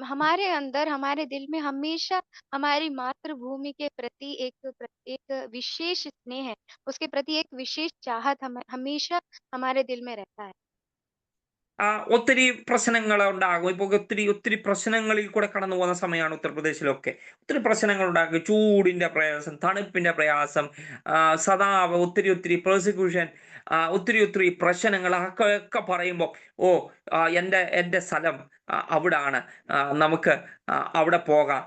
[SPEAKER 1] हमारे अंदर, हमारे दिल में हमेशा हमारी मातृभूमि के प्रति एक विशेष स्नेह है, उसके प्रति एक विशेष चाहत हमेशा हमारे दिल में रहता है।
[SPEAKER 2] ഒത്തിരി പ്രശ്നങ്ങൾ ഉണ്ടാകും. ഇപ്പോൾ ഒത്തിരി ഒത്തിരി പ്രശ്നങ്ങളിൽ കൂടെ കടന്നു പോകുന്ന സമയമാണ് ഉത്തർപ്രദേശിലൊക്കെ. ഒത്തിരി പ്രശ്നങ്ങൾ ഉണ്ടാകും. ചൂടിന്റെ പ്രയാസം, തണുപ്പിന്റെ പ്രയാസം, സദാ ഒത്തിരി ഒത്തിരി പ്രോസിക്യൂഷൻ, ഒത്തിരി ഒത്തിരി പ്രശ്നങ്ങൾ ഒക്കെ പറയുമ്പോൾ എൻ്റെ സ്ഥലം അവിടാണ്, നമുക്ക് അവിടെ പോകാം,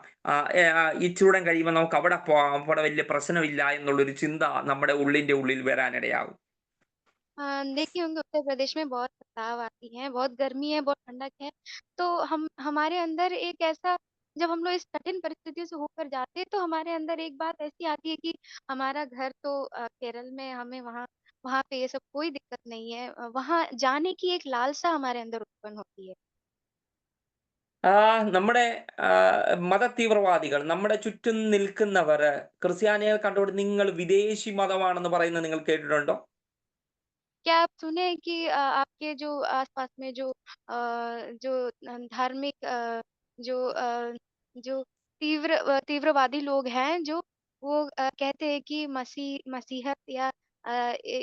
[SPEAKER 2] ഈ ചൂടൻ കഴിയുമ്പോൾ നമുക്ക് അവിടെ പോകാം, അവിടെ വലിയ പ്രശ്നമില്ല എന്നുള്ളൊരു ചിന്ത നമ്മുടെ ഉള്ളിൻ്റെ ഉള്ളിൽ വരാനിടയാകും.
[SPEAKER 1] देखिए होंगे उत्तर प्रदेश में बहुत बदलाव आती है, बहुत गर्मी है, बहुत ठंडक है, तो हमारे अंदर एक ऐसा, जब हम लोग इस कठिन परिस्थितियों से होकर जाते हैं, तो हमारे अंदर एक बात ऐसी आती है कि हमारा घर तो केरल में, हमें वहाँ वहाँ पे ये सब कोई दिक्कत नहीं है। वहाँ जाने की एक लालसा हमारे अंदर उत्पन्न होती है।
[SPEAKER 2] നമ്മുടെ മതതീവ്രവാദികൾ, നമ്മുടെ ചുറ്റും നിൽക്കുന്നവർ ക്രിസ്ത്യാനികൾ കണ്ടുകൊണ്ട് നിങ്ങൾ വിദേശി മതമാണെന്ന് പറയുന്നത് നിങ്ങൾ കേട്ടിട്ടുണ്ടോ?
[SPEAKER 1] क्या आप सुने हैं कि आपके जो आस-पास में जो धार्मिक जो तीव्रवादी लोग हैं, जो वो कहते हैं कि मसीहत या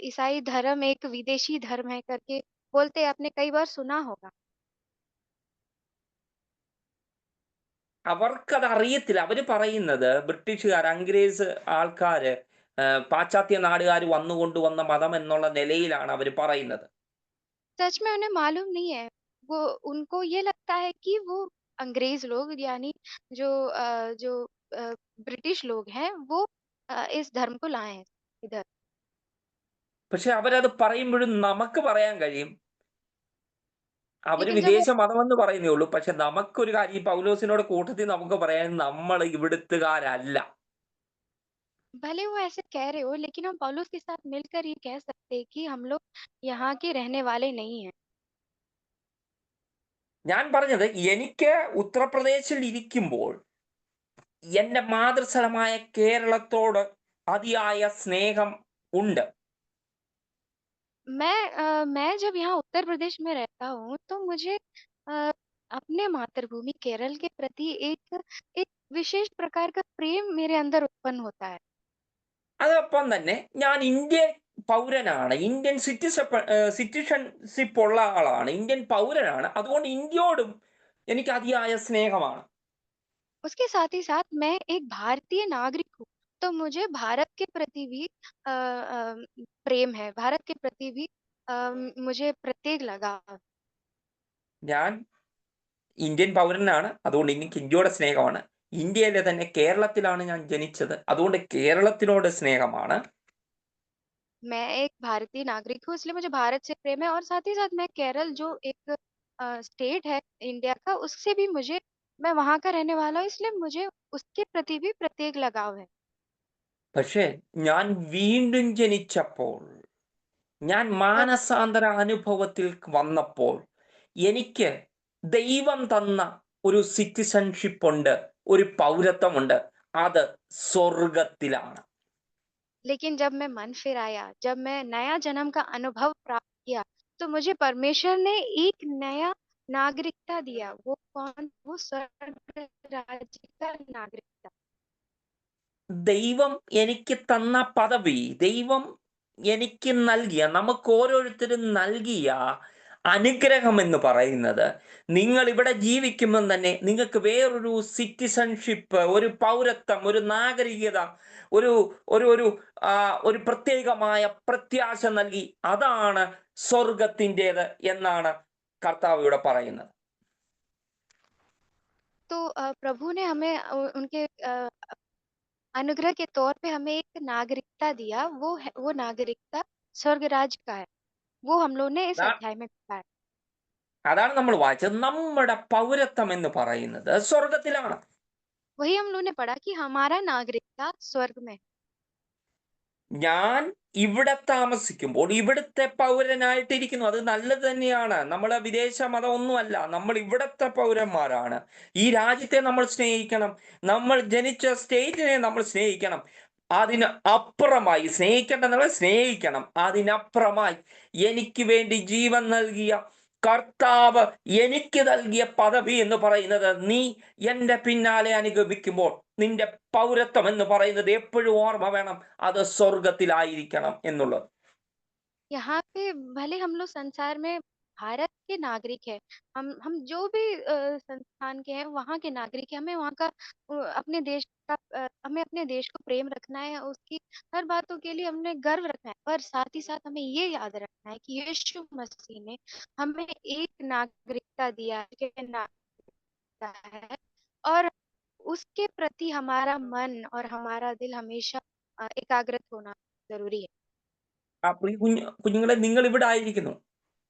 [SPEAKER 1] ईसाई धर्म एक विदेशी धर्म है करके बोलते हैं, आपने कई बार सुना होगा।
[SPEAKER 2] അവർക്കത് അറിയത്തില്ല. അവര് പറയുന്നത് ബ്രിട്ടീഷുകാർ, അംഗ്രേസ് ആൾക്കാര് പാശ്ചാത്യ നാടുകാർ വന്നുകൊണ്ടുവന്ന മതം എന്നുള്ള നിലയിലാണ് അവർ പറയുന്നത്.
[SPEAKER 1] सच में उन्हें मालूम नहीं है। वो उनको ये लगता है कि वो अंग्रेज लोग यानी जो ब्रिटिश लोग हैं वो इस धर्म को लाए हैं इधर।
[SPEAKER 2] പക്ഷെ അവരത് പറയുമ്പോഴും നമുക്ക് പറയാൻ കഴിയും അവര്
[SPEAKER 1] लेकिन जब वो
[SPEAKER 2] വിദേശ മതമെന്ന് പറയുന്നേ ഉള്ളൂ. പക്ഷെ നമുക്കൊരു കാര്യം ഈ പൗലോസിനോട് കൂട്ടത്തിൽ നമുക്ക് പറയാൻ നമ്മൾ ഇവിടുത്തുകാരല്ല.
[SPEAKER 1] भले वो ऐसे कह रहे हो लेकिन हम पौलुस के साथ मिलकर ये कह सकते हैं कि हम लोग यहाँ के रहने वाले नहीं हैं।
[SPEAKER 2] ഞാൻ പറഞ്ഞത് എനിക്ക് ഉത്തർപ്രദേശിൽ ഇരിക്കുമ്പോൾ എന്റെ മാതൃസ്ഥലമായ കേരളത്തോട് അതിയായ സ്നേഹം ഉണ്ട്.
[SPEAKER 1] मैं जब यहाँ उत्तर प्रदेश में रहता हूँ तो मुझे अ, अपने मातृभूमि केरल के प्रति एक विशेष प्रकार का प्रेम मेरे अंदर उत्पन्न होता है।
[SPEAKER 2] അതോടൊപ്പം തന്നെ ഞാൻ ഇന്ത്യൻ പൗരനാണ്, ഇന്ത്യൻ സിറ്റിസൺഷിപ്പ് ഉള്ള ആളാണ്, ഇന്ത്യൻ പൗരനാണ്. അതുകൊണ്ട് ഇന്ത്യയോടും എനിക്ക് അതിയായ സ്നേഹമാണ്.
[SPEAKER 1] उसके साथ ही साथ मैं एक भारतीय नागरिक हूँ तो मुझे भारत के प्रति भी प्रेम है, भारत के प्रति भी मुझे प्रत्येक लगाव।
[SPEAKER 2] ഞാൻ ഇന്ത്യൻ പൗരനാണ്, അതുകൊണ്ട് എനിക്ക് ഇന്ത്യയുടെ സ്നേഹമാണ്. ഇന്ത്യയിലെ തന്നെ കേരളത്തിലാണ് ഞാൻ ജനിച്ചത്, അതുകൊണ്ട് കേരളത്തിനോട് സ്നേഹമാണ്.
[SPEAKER 1] मैं एक भारतीय नागरिक हूँ इसलिए मुझे भारत से प्रेम है और साथ ही साथ मैं केरल जो एक स्टेट है इंडिया का उससे भी मैं वहाँ का रहने वाला हूँ इसलिए मुझे उसके प्रति भी प्रत्येक लगाव है।
[SPEAKER 2] പക്ഷേ ഞാൻ വീണ്ടും ജനിച്ചപ്പോൾ, ഞാൻ മാനസാന്തര അനുഭവത്തിൽ വന്നപ്പോൾ എനിക്ക് ദൈവം തന്ന ഒരു സിറ്റിസൺഷിപ്പ് ഉണ്ട്, ഒരു പൗരത്വമുണ്ട്. അത് സ്വർഗത്തിലാണ്.
[SPEAKER 1] लेकिन जब मैं मन फिर आया, जब मैं नया जन्म का अनुभव प्राप्त किया तो मुझे परमेश्वर ने एक नया नागरिकता दिया। वो कौन? वो स्वर्ग राज्य का नागरिकता।
[SPEAKER 2] ദൈവം എനിക്ക് തന്ന പദവി, ദൈവം എനിക്ക് നൽകിയ, നമുക്ക് ഓരോരുത്തരും നൽകിയ അനുഗ്രഹം എന്ന് പറയുന്നത്, നിങ്ങൾ ഇവിടെ ജീവിക്കുമ്പം തന്നെ നിങ്ങൾക്ക് വേറൊരു സിറ്റിസൺഷിപ്പ്, ഒരു പൗരത്വം, ഒരു നാഗരികത, ഒരു ഒരു ഒരു ഒരു പ്രത്യേകമായ പ്രത്യാശ നൽകി. അതാണ് സ്വർഗത്തിൻ്റെത് എന്നാണ് കർത്താവ് ഇവിടെ പറയുന്നത്.
[SPEAKER 1] तो प्रभु ने हमें उनके अनुग्रह के तौर पे हमें एक नागरिकता दिया। वो नागरिकता स्वर्ग राज्य का है। वो हम लोग ने इस
[SPEAKER 2] അതാ-
[SPEAKER 1] अध्याय में पढ़ा है।
[SPEAKER 2] അതാണ് നമ്മൾ വായിച്ചത്. നമ്മുടെ പൗരത്വം എന്ന് പറയുന്നത് സ്വർഗത്തിലാണ്.
[SPEAKER 1] वही हम लोग ने पढ़ा कि हमारा नागरिकता स्वर्ग में है।
[SPEAKER 2] ഞാൻ ഇവിടെ താമസിക്കുമ്പോൾ ഇവിടുത്തെ പൗരനായിട്ടിരിക്കുന്നു. അത് നല്ലത് തന്നെയാണ്. നമ്മൾ വിദേശ മതം ഒന്നുമല്ല, നമ്മൾ ഇവിടുത്തെ പൗരന്മാരാണ്. ഈ രാജ്യത്തെ നമ്മൾ സ്നേഹിക്കണം, നമ്മൾ ജനിച്ച സ്റ്റേറ്റിനെ നമ്മൾ സ്നേഹിക്കണം. അതിന് അപ്പുറമായി സ്നേഹിക്കേണ്ടത് സ്നേഹിക്കണം. അതിനപ്പുറമായി എനിക്ക് വേണ്ടി ജീവൻ നൽകിയ കർത്താവ് എനിക്ക് നൽകിയ പദവി എന്ന് പറയുന്നത്, നീ എൻ്റെ പിന്നാലെ അനുഗമിക്കുമ്പോൾ നിന്റെ പൗരത്വം എന്ന് പറയുന്നത് എപ്പോഴും ഓർമ്മ വേണം, അത് സ്വർഗത്തിലായിരിക്കണം എന്നുള്ളത്.
[SPEAKER 1] यहाँ पे भले हम लोग संसार में भारत के नागरिक हैं, हम जो भी संस्थान के हैं वहाँ के नागरिक हैं। हमें वहाँ का अपने देश का हमें अपने देश को प्रेम रखना है, उसकी हर बातों के लिए हमने गर्व रखना है। पर साथ ही साथ हमें ये याद रखना है कि यीशु मसीह ने हमें एक नागरिकता दिया है और उसके प्रति हमारा मन और हमारा दिल हमेशा एकाग्रत होना जरूरी है।
[SPEAKER 2] അപ്പോൾ ഈ കുഞ്ഞുങ്ങളെ, നിങ്ങൾ ഇവിടെ ആയിരിക്കുന്നു,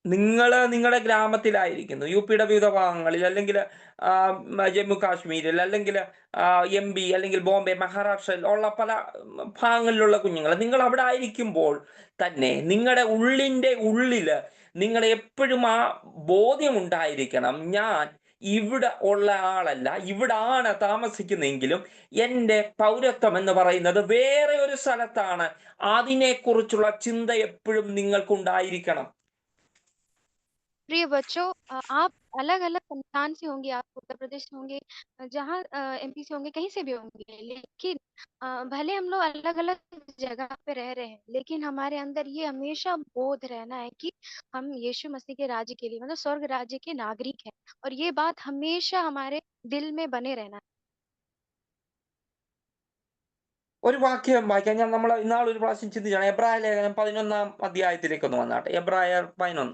[SPEAKER 2] നിങ്ങൾ നിങ്ങളുടെ ഗ്രാമത്തിലായിരിക്കുന്നു, യുപിയുടെ വിവിധ ഭാഗങ്ങളിൽ, അല്ലെങ്കിൽ ജമ്മു കാശ്മീരിൽ, അല്ലെങ്കിൽ MP, അല്ലെങ്കിൽ ബോംബെ, മഹാരാഷ്ട്രയിൽ ഉള്ള പല ഭാഗങ്ങളിലുള്ള കുഞ്ഞുങ്ങൾ, നിങ്ങൾ അവിടെ ആയിരിക്കുമ്പോൾ തന്നെ നിങ്ങളുടെ ഉള്ളിൽ നിങ്ങൾ എപ്പോഴും ആ ബോധ്യമുണ്ടായിരിക്കണം, ഞാൻ ഇവിടെ ഉള്ള ആളല്ല, ഇവിടാണ് താമസിക്കുന്നെങ്കിലും എൻ്റെ പൗരത്വം എന്ന് പറയുന്നത് വേറെ ഒരു സ്ഥലത്താണ്. അതിനെക്കുറിച്ചുള്ള ചിന്ത എപ്പോഴും നിങ്ങൾക്കുണ്ടായിരിക്കണം.
[SPEAKER 1] प्रिय बच्चों, आप अलग अलग संस्थान से होंगे, आप उत्तर प्रदेश से होंगे, जहाँ MP से होंगे, कहीं से भी होंगे, लेकिन भले हम लोग अलग अलग जगह पे रह रहे हैं लेकिन हमारे अंदर ये हमेशा बोध रहना है कि हम यीशु मसीह के राज्य के लिए मतलब स्वर्ग राज्य के नागरिक हैं और ये बात हमेशा हमारे दिल में बने रहना है।
[SPEAKER 2] ഒരു വാക്യം വായിക്കാം. ഞാൻ നമ്മൾ ഇന്നാളൊരു പ്രാവശ്യം ചിന്തിച്ചാണ്. എബ്രായ ലേഖനം 11-ാം അധ്യായത്തിലേക്ക് ഒന്ന് വന്നാട്ടെ. എബ്രായർ 11.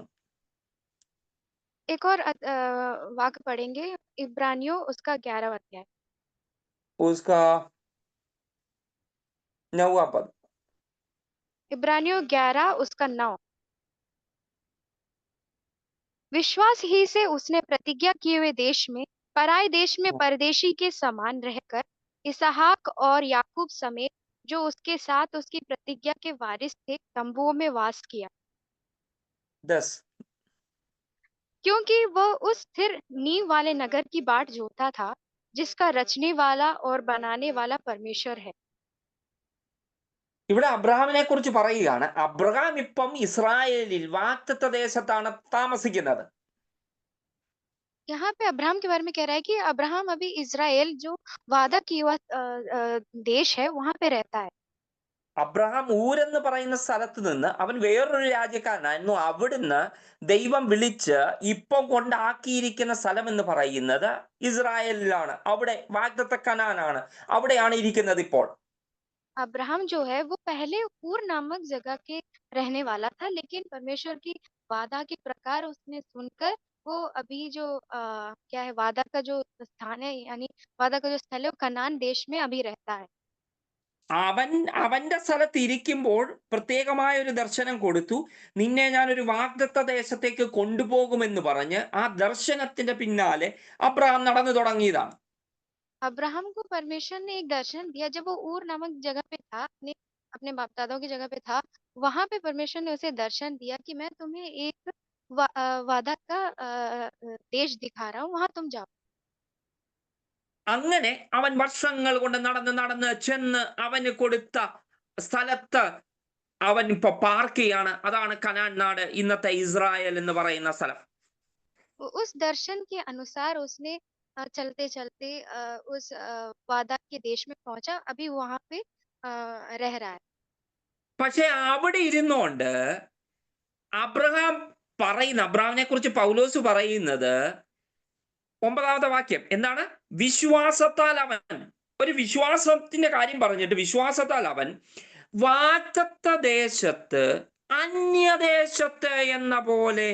[SPEAKER 1] एक और वाक्य पढ़ेंगे, इब्रानियों उसका 11वां अध्याय।
[SPEAKER 2] उसका 9वां पद.
[SPEAKER 1] इब्रानियों 11 उसका 9। विश्वास ही से उसने प्रतिज्ञा किए हुए देश में, पराए देश में परदेशी के समान रहकर, इसहाक और याकूब समेत जो उसके साथ उसकी प्रतिज्ञा के वारिस थे, तंबुओं में वास किया,
[SPEAKER 2] 10.
[SPEAKER 1] क्योंकि वह उस स्थिर नींव वाले नगर की बाट जोता था, जिसका रचने वाला और बनाने वाला परमेश्वर है।
[SPEAKER 2] ഇവിടെ അബ്രഹാമിനെ കുറിച്ച് പറയുകയാണ്. അബ്രഹാം ഇപ്പം ഇസ്രായേലിൽ വാഗ്ദത്ത ദേശത്താണ് താമസിക്കുന്നത്.
[SPEAKER 1] यहाँ पे अब्राहम के बारे में कह रहा है कि अब्राहम अभी इज़राइल जो वादा किया हुआ देश है वहां पे रहता है।
[SPEAKER 2] അബ്രഹാം ഊരെന്ന് പറയുന്ന സ്ഥലത്ത് നിന്ന് അവൻ വേറൊരു രാജ്യക്കാരനായിരുന്നു. അവിടുന്ന് ദൈവം വിളിച്ച് ഇപ്പം കൊണ്ടാക്കിയിരിക്കുന്ന സ്ഥലം എന്ന് പറയുന്നത് ഇസ്രായേലിലാണ്. അവിടെ വാഗ്ദത്ത കനാനാണ്. അവിടെയാണ് ഇരിക്കുന്നത് ഇപ്പോൾ.
[SPEAKER 1] अब्राहम जो है वो पहले ऊर नामक जगह के रहने वाला था, लेकिन परमेश्वर की वादा के प्रकार उसने सुनकर वो अभी जो क्या है वादा का जो स्थान है, यानी वादा का जो स्थल है वो कनान देश में अभी रहता है।
[SPEAKER 2] അവന്റെ സ്ഥലത്ത് ഇരിക്കുമ്പോൾ പ്രത്യേകമായ ഒരു ദർശനം കൊടുത്തു. നിന്നെ ഞാനൊരു വാഗ്ദത്ത ദേശത്തേക്ക് കൊണ്ടുപോകുമെന്ന് പറഞ്ഞ് ആ ദർശനത്തിന്റെ പിന്നാലെ അബ്രഹാം നടന്നു തുടങ്ങിയതാണ്.
[SPEAKER 1] अब्राहम को परमेश्वर ने एक दर्शन दिया जब वो ऊर नामक जगह पे था, अपने अपने बाप दादाओं की जगह पे था। वहां पे परमेश्वर ने उसे दर्शन दिया कि मैं तुम्हें एक वादा का देश दिखा रहा हूँ, वहां तुम जाओ।
[SPEAKER 2] അങ്ങനെ അവൻ വർഷങ്ങൾ കൊണ്ട് നടന്ന് ചെന്ന് അവന് കൊടുത്ത സ്ഥലത്ത് അവൻ ഇപ്പൊ പാർക്ക് ചെയ്യാണ്. അതാണ് കനാൻ നാട്, ഇന്നത്തെ ഇസ്രായേൽ എന്ന് പറയുന്ന സ്ഥലം.
[SPEAKER 1] उस दर्शन के अनुसार उसने चलते चलते उस वादा के देश में पहुंचा, अभी वहां पे रह रहा है।
[SPEAKER 2] പക്ഷെ അവിടെ ഇരുന്നുകൊണ്ട് അബ്രഹാമിനെ കുറിച്ച് പൗലോസ് പറയുന്നത് 9-ാമത്തെ വാക്യം എന്താണ്? വിശ്വാസത്താൽ അവൻ, ഒരു വിശ്വാസത്തിന്റെ കാര്യം പറഞ്ഞിട്ട് വിശ്വാസത്താൽ അവൻ വാഗ്ദത്ത ദേശത്ത് അന്യദേശത്ത് എന്ന പോലെ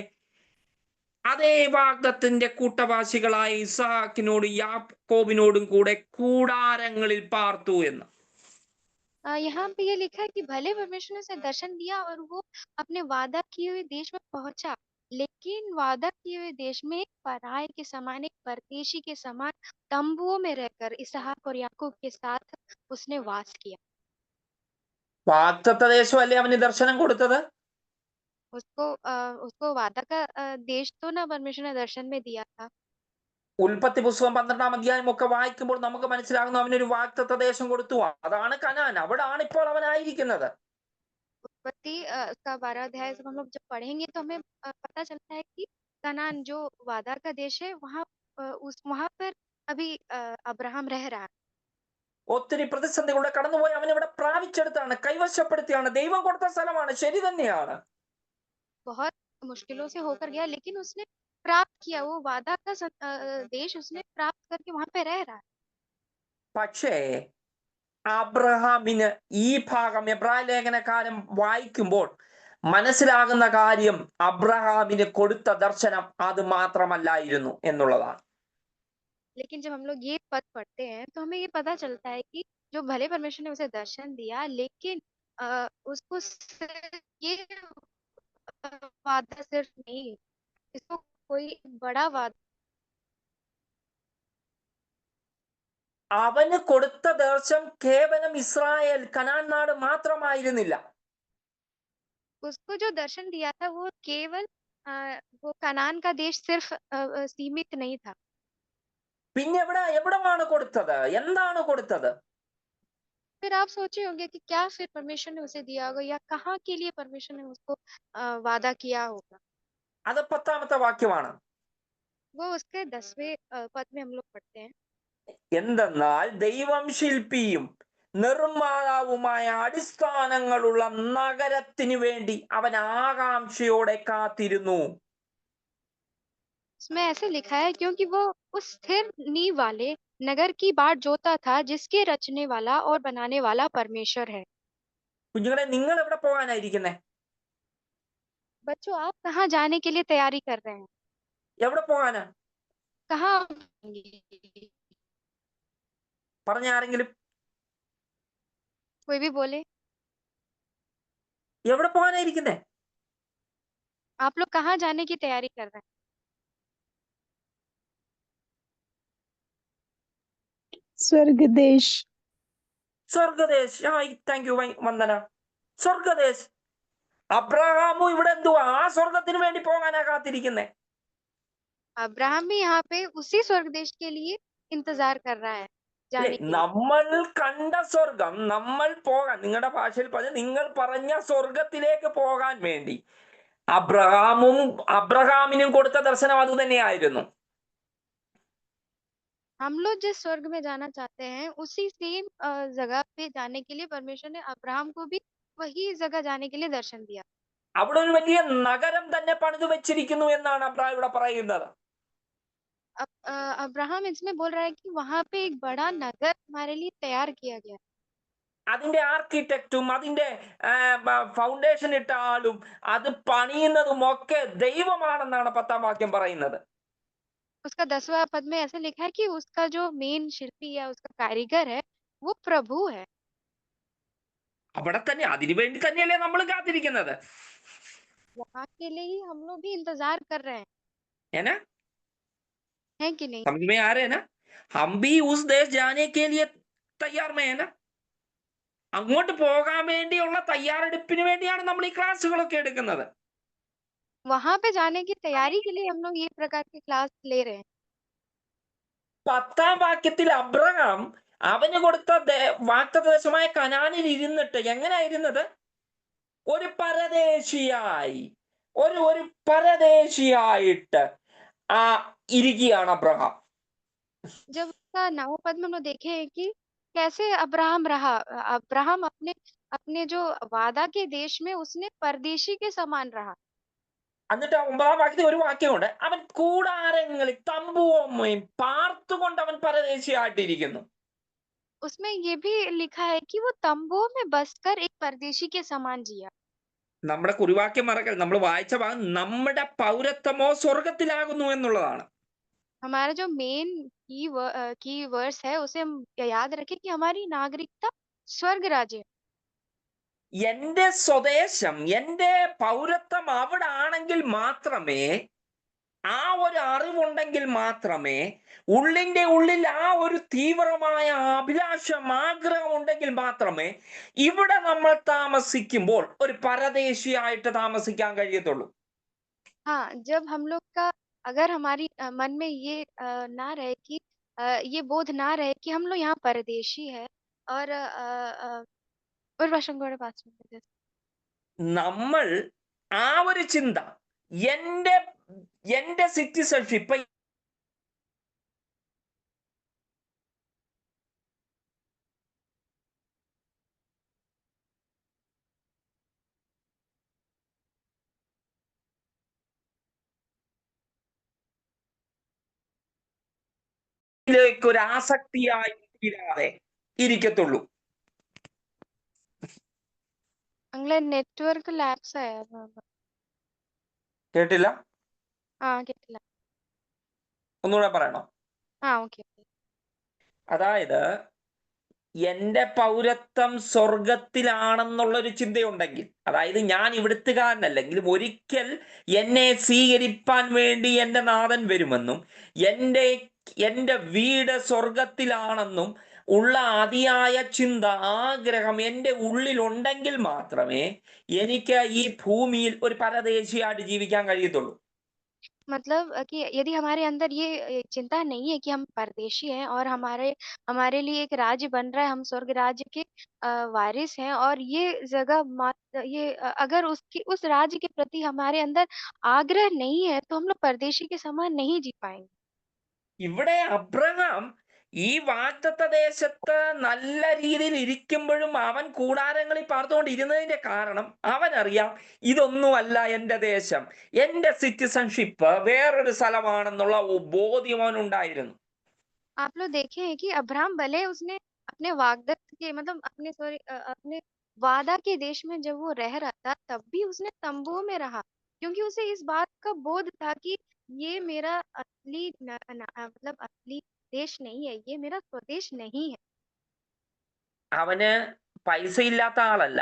[SPEAKER 2] അതേ വാഗ്ദത്തിന്റെ കൂട്ടവാസികളായ ഇസ്ഹാക്കിനോടും യാക്കോബിനോടും കൂടെ കൂടാരങ്ങളിൽ പാർത്തു എന്ന്.
[SPEAKER 1] यहाँ पे ये लिखा है कि भले परमेश्वर ने उसे दर्शन दिया और वो अपने वादा किए हुए देश में पहुंचा, लेकिन वादा किए हुए देश में एक पराये के समान, एक परदेशी के समान तंबुओं में रहकर इसहाक और याकूब के साथ उसने वास किया।
[SPEAKER 2] വാഗ്ദത്ത ദേശമല്ലേ അവന് ദർശനം കൊടുത്തത്?
[SPEAKER 1] उसको वादा का देश तो ना परमेश्वर ने दर्शन में दिया था।
[SPEAKER 2] ഉൽപ്പത്തി പുസ്തകം 12-ാം അധ്യായം ഒക്കെ വായിക്കുമ്പോൾ നമുക്ക് മനസ്സിലാകുന്നു അവനൊരു വാഗ്ദത്ത ദേശം കൊടുത്തു. അതാണ് കനാൻ. അവിടാണ് ഇപ്പോൾ അവനായിരിക്കുന്നത്.
[SPEAKER 1] उत्पत्ति का 12 अध्याय जब हम लोग जब पढ़ेंगे तो हमें पता चलता है कि कनान जो वादा का देश है वहां पर अभी अब्राहम रह रहा है।
[SPEAKER 2] ഒത്തിരി പ്രതിസന്ധികളുടെ കടന്നുപോയി അവൻ ഇവിടെ പ്രാപിച്ചെടുത്താണ്, കൈവശപ്പെടുത്തിയാണ്. ദൈവം കൊടുത്ത സ്ഥലമാണ്, ശരി തന്നെയാണ്.
[SPEAKER 1] बहुत मुश्किलों से होकर गया, लेकिन उसने प्राप्त किया, वो वादा का देश उसने प्राप्त करके वहां पे रह रहा है।
[SPEAKER 2] പക്ഷേ അബ്രഹാമിന് ഈ ഭാഗം എബ്രായ ലേഖനക്കാരൻ വായിക്കുമ്പോൾ മനസ്സിലാകുന്ന കാര്യം അബ്രഹാമിന് കൊടുത്ത ദർശനം അത് മാത്രമല്ലായിരുന്നു എന്നുള്ളതാണ്.
[SPEAKER 1] लेकिन जब हम लोग ये पद पढ़ते हैं तो हमें ये पता चलता है कि जो भले परमेश्वर ने उसे दर्शन दिया, लेकिन उसको ये वादा सिर्फ नहीं, इसको कोई बड़ा वादा,
[SPEAKER 2] അവന് കൊടുത്ത ദർശനം കേവലം ഇസ്രായേൽ കനാൻ നാട് മാത്രമായിരുന്നില്ല.
[SPEAKER 1] उसको जो दर्शन दिया था वो केवल वो कनान का देश सिर्फ सीमित नहीं था।
[SPEAKER 2] പിന്നെ എവിടമാണ് കൊടുത്തത്? എന്താണ് കൊടുത്തത്?
[SPEAKER 1] फिर आप सोचे होंगे कि क्या फिर परमेश्वर ने उसे दिया होगा, या कहाँ के लिए परमेश्वर ने उसको वादा किया होगा।
[SPEAKER 2] അത് 10-ാമത്തെ വാക്യമാണ്.
[SPEAKER 1] वो उसके 10वें पद में हम लोग पढ़ते हैं।
[SPEAKER 2] എന്തെന്നാൽ ദൈവം ശില്പിയും നിർമ്മാതാവുമായ അടിസ്ഥാനങ്ങളുള്ള നഗരത്തിനു വേണ്ടി അവൻ ആകാംക്ഷയോടെ കാത്തിരുന്നു.
[SPEAKER 1] उसमें ऐसे लिखा है, क्योंकि वो उस स्थिर नींव वाले नगर की बाट जोता था, जिसके रचने वाला और बनाने वाला परमेश्वर है।
[SPEAKER 2] കുഞ്ഞുങ്ങളെ, നിങ്ങൾ എവിടെ പോകാനായിരിക്കുന്നേ?
[SPEAKER 1] बच्चों, आप कहाँ जाने के लिए तैयारी कर रहे हैं?
[SPEAKER 2] എവിടെ പോകാനാ?
[SPEAKER 1] कहाँ आप जाएंगे?
[SPEAKER 2] പറഞ്ഞ ആരെങ്കിലും
[SPEAKER 1] कोई भी बोले।
[SPEAKER 2] എവിടെ പോകാനായിരിക്കുന്നേ?
[SPEAKER 1] आप लोग कहाँ जाने की तैयारी कर रहे हैं?
[SPEAKER 5] स्वर्ग देश।
[SPEAKER 2] സ്വർഗദേശ്. Thank you Vandana. സ്വർഗദേശ്. അബ്രഹാമും ഇവിടെ എന്തുവാ? ആ സ്വർഗത്തിന് വേണ്ടി പോകാനാ കാത്തിരിക്കുന്നേ.
[SPEAKER 1] अब्राहम भी यहाँ पे उसी स्वर्ग देश के लिए इंतजार कर रहा है,
[SPEAKER 2] അല്ലെ?
[SPEAKER 1] जाने के लिए।
[SPEAKER 2] നമ്മൾ കണ്ട സ്വർഗം, നമ്മൾ പോകാൻ, നിങ്ങളുടെ ഭാഷയിൽ പറഞ്ഞ, നിങ്ങൾ പറഞ്ഞ സ്വർഗത്തിലേക്ക് പോകാൻ വേണ്ടി അബ്രഹാമിനും കൊടുത്ത ദർശനം അത് തന്നെയായിരുന്നു.
[SPEAKER 1] हम लोग जिस स्वर्ग में जाना चाहते हैं, उसी सेम जगह पे जाने के लिए परमेश्वर ने अब्राहम को भी वही जगह जाने के लिए दर्शन दिया।
[SPEAKER 2] അവിടെ ഒരു വലിയ നഗരം തന്നെ പണിതു വെച്ചിരിക്കുന്നു എന്നാണ് അബ്രഹാം ഇവിടെ പറയുന്നത്.
[SPEAKER 1] अब्राहम इसमें बोल रहा है कि वहां पे एक बड़ा नगर हमारे लिए तैयार किया गया।
[SPEAKER 2] അതിന്റെ ആർക്കിടെക്റ്റും അതിന്റെ ഫൗണ്ടേഷൻ ഇട്ട ആളും അത് പണിയുന്നതും ഒക്കെ ദൈവമാണെന്നാണ് 10ാം വാക്യം പറയുന്നത്.
[SPEAKER 1] उसका 10वां पद में ऐसे लिखा है कि उसका जो मेन शिल्पी या उसका कारीगर है, वो प्रभु है।
[SPEAKER 2] അവിടെ തന്നെ, അതിനു വേണ്ടി തന്നെയല്ലേ നമ്മൾ കാത്തിരിക്കുന്നത്.
[SPEAKER 1] वहां के लिए ही हम लोग भी इंतजार कर रहे हैं,
[SPEAKER 2] है ना?
[SPEAKER 1] है कि नहीं?
[SPEAKER 2] समझ में आ रहे हैं ना? हम भी उस देश जाने के लिए तैयार में है ना? അങ്ങോട്ട് പോകാൻ വേണ്ടിയുള്ള തയ്യാറെടുപ്പിന് വേണ്ടിയാണ് നമ്മൾ ഈ ക്ലാസ്സുകളൊക്കെ എടുക്കുന്നത്.
[SPEAKER 1] वहां पे जाने की तैयारी के लिए हम लोग ये प्रकार के क्लास ले रहे हैं।
[SPEAKER 2] 10ാം വാക്യത്തിൽ അബ്രഹാം അവന് കൊടുത്ത വാഗ്ദത്തദേശമായ കനാനിൽ ഇരുന്നിട്ട് എങ്ങനെയായിരുന്നത്? ഒരു പരദേശിയായി, ഒരു പരദേശിയായിട്ട് ഇരിക്കുകയാണ് അബ്രഹാം.
[SPEAKER 1] जब उसका 9वां पद में हम लोग देखे हैं कि कैसे अब्राहम रहा। अब्राहम अपने अपने जो वादा के देश में उसने परदेशी के समान रहा।
[SPEAKER 2] എന്നിട്ട് 9ാം വാക്യത്തിൽ ഒരു വാക്യമുണ്ട്, അവൻ കൂടാരങ്ങളിൽ തമ്പുവമ്മയും പാർത്തുകൊണ്ട് അവൻ പരദേശിയായിട്ടിരിക്കുന്നു.
[SPEAKER 1] उसमें ये भी लिखा है कि वो तंबुओं में बसकर एक परदेशी के समान जिया।
[SPEAKER 2] നമ്മുടെ കുറിവാക്യം മറക്കൽ, നമ്മൾ വായിച്ച ഭാഗം നമ്മുടെ പൗരത്വമോ സ്വർഗത്തിലാകുന്നു എന്നുള്ളതാണ്.
[SPEAKER 1] हमारा जो मेन की वर्स है, उसे हम याद रखें कि हमारी नागरिकता स्वर्ग राज्य है।
[SPEAKER 2] എന്റെ സ്വദേശം, എന്റെ പൗരത്വം അവിടെ ആണെങ്കിൽ മാത്രമേ, ആ ഒരു അറിവുണ്ടെങ്കിൽ മാത്രമേ, ഉള്ളിന്റെ ഉള്ളിൽ ആ ഒരു തീവ്രമായ അഭിലാഷം, ആഗ്രഹം ഉണ്ടെങ്കിൽ മാത്രമേ ഇവിടെ നമ്മൾ താമസിക്കുമ്പോൾ ഒരു പരദേശിയായിട്ട് താമസിക്കാൻ കഴിയത്തുള്ളൂ.
[SPEAKER 1] हाँ, जब हम लोग का अगर हमारी मन में ये ना रहे कि ये बोध ना रहे कि हम लोग यहाँ परदेशी है और ഒരു വർഷം കൂടെ പാസ്
[SPEAKER 2] നമ്മൾ ആ ഒരു ചിന്ത, എന്റെ സിറ്റിസൺഷിപ്പ് ഒരു ആസക്തിയായി തീരാതെ ഇരിക്കത്തുള്ളൂ.
[SPEAKER 1] അങ്ങനെ നെറ്റ്വർക്ക് ലാപ്സ് ആയിരുന്നു.
[SPEAKER 2] കേട്ടില്ല?
[SPEAKER 1] കേട്ടില്ല.
[SPEAKER 2] ഒന്നുകൂടെ പറയണോ?
[SPEAKER 1] ഓക്കെ.
[SPEAKER 2] അതായത് എന്റെ പൗരത്വം സ്വർഗത്തിലാണെന്നുള്ളൊരു ചിന്തയുണ്ടെങ്കിൽ, അതായത് ഞാൻ ഇവിടുത്തുകാരനല്ലെങ്കിലും ഒരിക്കൽ എന്നെ സ്വീകരിപ്പാൻ വേണ്ടി എൻ്റെ നാഥൻ വരുമെന്നും എൻ്റെ വീട് സ്വർഗത്തിലാണെന്നും ഉള്ള അതിയായ ചിന്ത, ആഗ്രഹം എൻ്റെ ഉള്ളിലുണ്ടെങ്കിൽ മാത്രമേ എനിക്ക് ഈ ഭൂമിയിൽ ഒരു പരദേശിയായിട്ട് ജീവിക്കാൻ കഴിയത്തുള്ളൂ.
[SPEAKER 1] मतलब कि यदि हमारे अंदर ये चिंता नहीं है कि हम परदेशी हैं और हमारे लिए एक राज्य बन रहा है, हम स्वर्ग राज्य के वारिस हैं, और ये जगह अगर उस राज्य के प्रति हमारे अंदर आग्रह नहीं है, तो हम लोग परदेशी के समान नहीं जी पाएंगे.
[SPEAKER 2] ഇവിടെ അബ്രഹാം ഈ വാഗ്ദത്ത ദേശത്ത് നല്ല രീതിയിൽ ഇരിക്കുമ്പോഴും അവൻ കൂടാരങ്ങളിൽ പാർത്തുകൊണ്ടിരുന്നതിന്റെ കാരണം അവനറിയാം ഇതൊന്നുമല്ല എൻ്റെ ദേശം, എൻ്റെ സിറ്റിസൺഷിപ്പ് വേറൊരു സ്ഥലമാണെന്നുള്ള ബോധ്യം അവനുണ്ടായിരുന്നു.
[SPEAKER 1] आप लोग देखे हैं कि अब्राहम भले उसने अपने वाग्दत्त के मतलब अपने वादा के देश में जब वो रह रहा था तब भी उसने तंबुओं में रहा, क्योंकि उसे इस बात का बोध था कि ये मेरा असली मतलब असली देश नहीं है, ये मेरा स्वदेश नहीं है।
[SPEAKER 2] അവന് പൈസ ഇല്ലാത്ത ആളല്ല,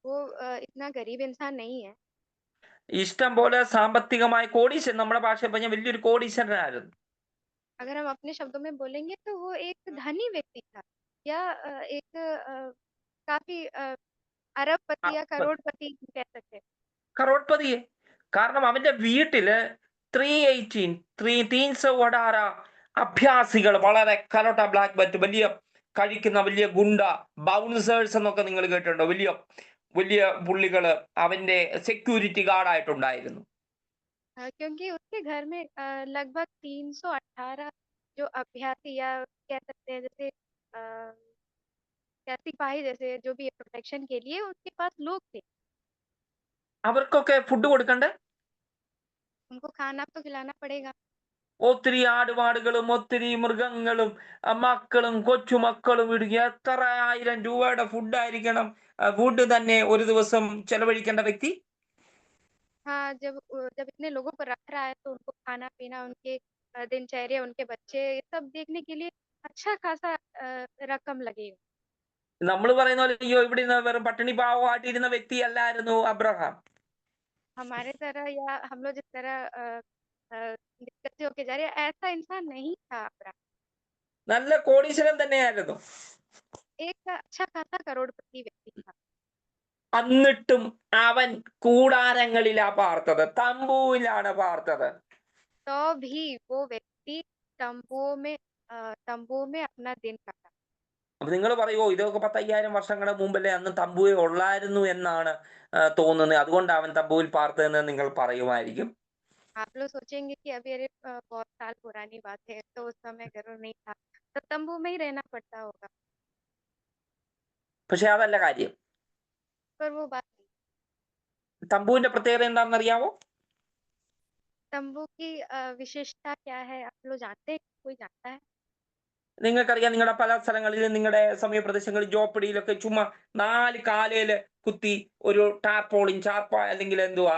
[SPEAKER 1] वो इतना गरीब इंसान नहीं है।
[SPEAKER 2] ഇഷ്ടം പോലെ സാമ്പത്തികമായ കോടീശ്വരൻ, നമ്മുടെ ഭാഷയിൽ പറഞ്ഞ വലിയൊരു കോടീശ്വരനായിരുന്നു.
[SPEAKER 1] अगर हम अपने शब्दों में बोलेंगे तो वो एक धनी व्यक्ति था, या एक काफी अरबपति या करोड़पति कह सकते हैं।
[SPEAKER 2] കറോട്ട്പതിയെ. കാരണം അവന്റെ വീട്ടില് 318 വടാര അഭ്യാസികൾ, വളരെ കരോട്ട ബ്ലാക്ക് ബെൽറ്റ്, വലിയ കഴിക്കുന്ന വലിയ ഗുണ്ട, ബൗൺസേഴ്സ് എന്നൊക്കെ നിങ്ങൾ കേട്ടിട്ടുണ്ടോ? വലിയ വലിയ പുള്ളികള് അവന്റെ സെക്യൂരിറ്റി ഗാർഡായിട്ടുണ്ടായിരുന്നു.
[SPEAKER 1] क्योंकि उसके घर में लगभग 318 जो अभ्यर्थी या कह सकते हैं जैसे क्या सिपाही जैसे जो भी प्रोटेक्शन के लिए उसके पास लोग थे।
[SPEAKER 2] അവർക്കൊക്കെ ഫുഡ് കൊടുക്കണ്ടേ?
[SPEAKER 1] उनको खाना तो खिलाना पड़ेगा।
[SPEAKER 2] ഒത്തിരി ആടുമാടുകളും ഒത്തിരി മൃഗങ്ങളും മക്കളും കൊച്ചുമക്കളും ഇടുക, എത്ര 1000 രൂപയുടെ ഫുഡായിരിക്കണം ഫുഡ് തന്നെ ഒരു ദിവസം ചെലവഴിക്കേണ്ട വ്യക്തി.
[SPEAKER 1] हाँ, जब इतने लोगों को रख रहा है तो उनको खाना पीना, उनके दिनचर्या, उनके बच्चे, ये सब देखने के लिए अच्छा खासा रकम लगेगा।
[SPEAKER 2] നമ്മൾ പറയുന്ന പോലെ അയ്യോ ഇവിടെ നിന്ന് വെറും പട്ടിണി പാവമായിട്ടിരുന്ന വ്യക്തിയല്ലായിരുന്നു അബ്രഹാം.
[SPEAKER 1] हमारे तरह या हम लोग जिस तरह दिक्कत से होके जा रहे हैं, ऐसा इंसान नहीं था अब्राहम।
[SPEAKER 2] നല്ല കോടീശ്വരൻ തന്നെയായിരുന്നു.
[SPEAKER 1] एक अच्छा खासा करोड़पति व्यक्ति था।
[SPEAKER 2] എന്നിട്ടും അവൻ കൂടാരങ്ങളിലാ പാർത്തത്, തമ്പുവിലാണ് പാർത്തത്.
[SPEAKER 1] तो भी वो व्यक्ति तंबुओं में अपना दिन काटा।
[SPEAKER 2] അപ്പൊ നിങ്ങൾ പറയുമോ ഇതൊക്കെ 10,000 വർഷങ്ങളുടെ മുമ്പല്ലേ, അന്ന് തമ്പുവേ ഉള്ളായിരുന്നു എന്നാണ് തോന്നുന്നത്, അതുകൊണ്ട് അവൻ തമ്പുവിൽ പാർത്തതെന്ന് നിങ്ങൾ പറയുമായിരിക്കും.
[SPEAKER 1] आप लोग सोचेंगे कि अभी अरे बहुत साल पुरानी बात है, तो उस समय घर नहीं था, तो तंबू में ही रहना पड़ता होगा।
[SPEAKER 2] പക്ഷെ അതല്ല കാര്യം.
[SPEAKER 1] पर वो बात नहीं।
[SPEAKER 2] തമ്പുവിന്റെ പ്രത്യേകത എന്താണെന്ന് അറിയാമോ?
[SPEAKER 1] तंबू की विशेषता क्या है आप लोग जानते हैं? कोई जानता है?
[SPEAKER 2] നിങ്ങൾക്കറിയാം, നിങ്ങളുടെ പല സ്ഥലങ്ങളിലും നിങ്ങളുടെ സമീപപ്രദേശങ്ങളിൽ ജോപ്പടിയിലൊക്കെ ചുമ്മാ 4 കാലയില് കുത്തി ഒരു ടാർപോളിൻ ചാർപ്പ അല്ലെങ്കിൽ എന്തുവാ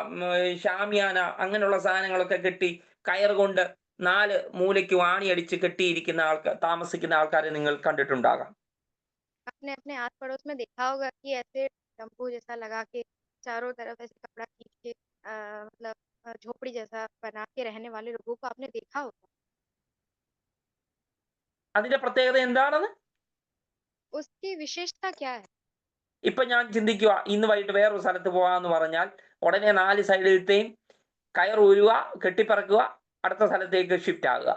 [SPEAKER 2] ഷാമിയാന അങ്ങനെയുള്ള സാധനങ്ങളൊക്കെ കെട്ടി കയർ കൊണ്ട് 4 മൂലയ്ക്ക് വാണിയടിച്ച് കെട്ടിയിരിക്കുന്ന ആൾക്കാർ, താമസിക്കുന്ന ആൾക്കാരെ നിങ്ങൾ കണ്ടിട്ടുണ്ടാകാം.
[SPEAKER 1] आपने अपने आस पड़ोस में देखा होगा कि ऐसे तंबू जैसा लगा के चारों तरफ ऐसे कपड़ा खींच के मतलब झोपड़ी जैसा बना के रहने वाले लोगों को आपने देखा होगा।
[SPEAKER 2] അതിന്റെ പ്രത്യേകത എന്താണെന്ന്
[SPEAKER 1] उसकी विशेषता क्या है?
[SPEAKER 2] ഇപ്പൊ ഞാൻ ചിന്തിക്കുക, ഇന്ന് വൈകിട്ട് വേറൊരു സ്ഥലത്ത് പോകാന്ന് പറഞ്ഞാൽ ഉടനെ 4 സൈഡിലത്തെയും കയർ ഊരുക, കെട്ടിപ്പറക്കുക, അടുത്ത സ്ഥലത്തേക്ക് ഷിഫ്റ്റ് ആകുക.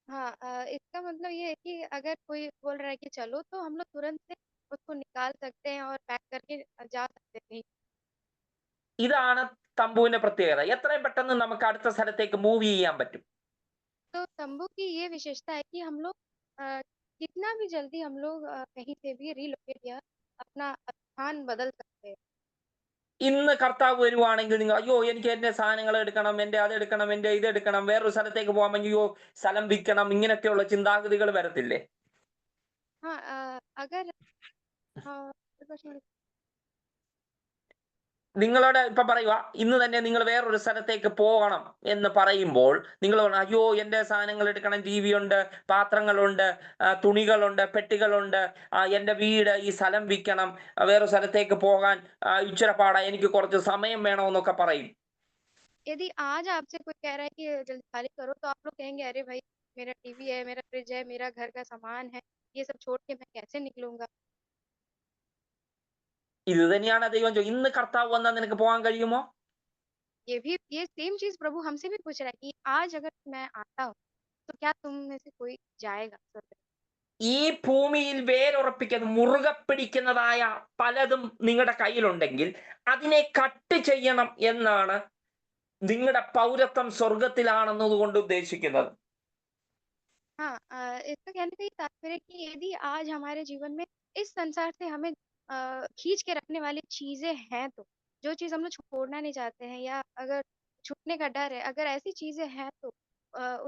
[SPEAKER 1] हाँ, इसका मतलब ये है कि अगर कोई बोल रहा है कि चलो, तो हम लोग तुरंत से उसको निकाल सकते हैं और पैक करके जा सकते हैं।
[SPEAKER 2] ഇതാണ് തമ്പുവിന്റെ പ്രത്യേകത. എത്രയും പെട്ടെന്ന് നമുക്ക് അടുത്ത സ്ഥലത്തേക്ക് മൂവ് ചെയ്യാൻ പറ്റും.
[SPEAKER 1] तो तंबू की ये विशेषता है कि हम लोग कितना भी जल्दी हम लोग कहीं से भी रिलोकेट या अपना स्थान बदल सकते हैं।
[SPEAKER 2] ഇന്ന് കർത്താവ് വരുവാണെങ്കിൽ നിങ്ങൾ അയ്യോ എനിക്ക് എന്റെ സാധനങ്ങൾ എടുക്കണം, എന്റെ അതെടുക്കണം, എന്റെ ഇതെടുക്കണം, വേറൊരു സ്ഥലത്തേക്ക് പോകാൻ അയ്യോ സ്ഥലം വിൽക്കണം, ഇങ്ങനെയൊക്കെയുള്ള ചിന്താഗതികൾ വരത്തില്ലേ?
[SPEAKER 1] हाँ, अगर
[SPEAKER 2] നിങ്ങളോട് ഇപ്പൊ പറയുക ഇന്ന് തന്നെ നിങ്ങൾ വേറൊരു സ്ഥലത്തേക്ക് പോകണം എന്ന് പറയുമ്പോൾ നിങ്ങൾ പറഞ്ഞു അയ്യോ എന്റെ സാധനങ്ങൾ എടുക്കണം, ടി വി ഉണ്ട്, പാത്രങ്ങളുണ്ട്, തുണികളുണ്ട്, പെട്ടികളുണ്ട്, എന്റെ വീട്, ഈ സ്ഥലം വിൽക്കണം, വേറൊരു സ്ഥലത്തേക്ക് പോകാൻ ഇച്ചിരി പാടാ, എനിക്ക് കുറച്ച് സമയം വേണമെന്നൊക്കെ പറയും.
[SPEAKER 1] यदि आज आपसे कोई कह रहा है कि जल्दी खाली करो, तो आप लोग कहेंगे अरे भाई, मेरा टीवी है, मेरा फ्रिज है, मेरा घर का सामान है, ये सब छोड़ के मैं कैसे निकलूंगा?
[SPEAKER 2] ഇത് തന്നെയാണ് ദൈവം ഇന്ന് കർത്താവ് വന്നാൽ നിനക്ക് പോകാൻ കഴിയുമോ?
[SPEAKER 1] ये सेम चीज प्रभु हमसे भी पूछ रहा है कि आज अगर मैं आता हूँ तो क्या तुम में से कोई जाएगा स्वर्ग में?
[SPEAKER 2] ഈ ഭൂമിയിൽ വേരുറപ്പിക്കുന്ന മുറുകെ പിടിക്കുന്നതായ പലതും നിങ്ങളുടെ കയ്യിലുണ്ടെങ്കിൽ അതിനെ കട്ട് ചെയ്യണം എന്നാണ് നിങ്ങളുടെ പൗരത്വം സ്വർഗത്തിലാണെന്നതുകൊണ്ട് ഉദ്ദേശിക്കുന്നത്?
[SPEAKER 1] हाँ, इसका कहने का ये तात्पर्य है कि यदि आज हमारे जीवन में इस संसार से हमें खींच के रखने वाली चीजें हैं, तो जो चीज हम लोग छोड़ना नहीं चाहते हैं या अगर छूटने का डर है, अगर ऐसी चीजें हैं तो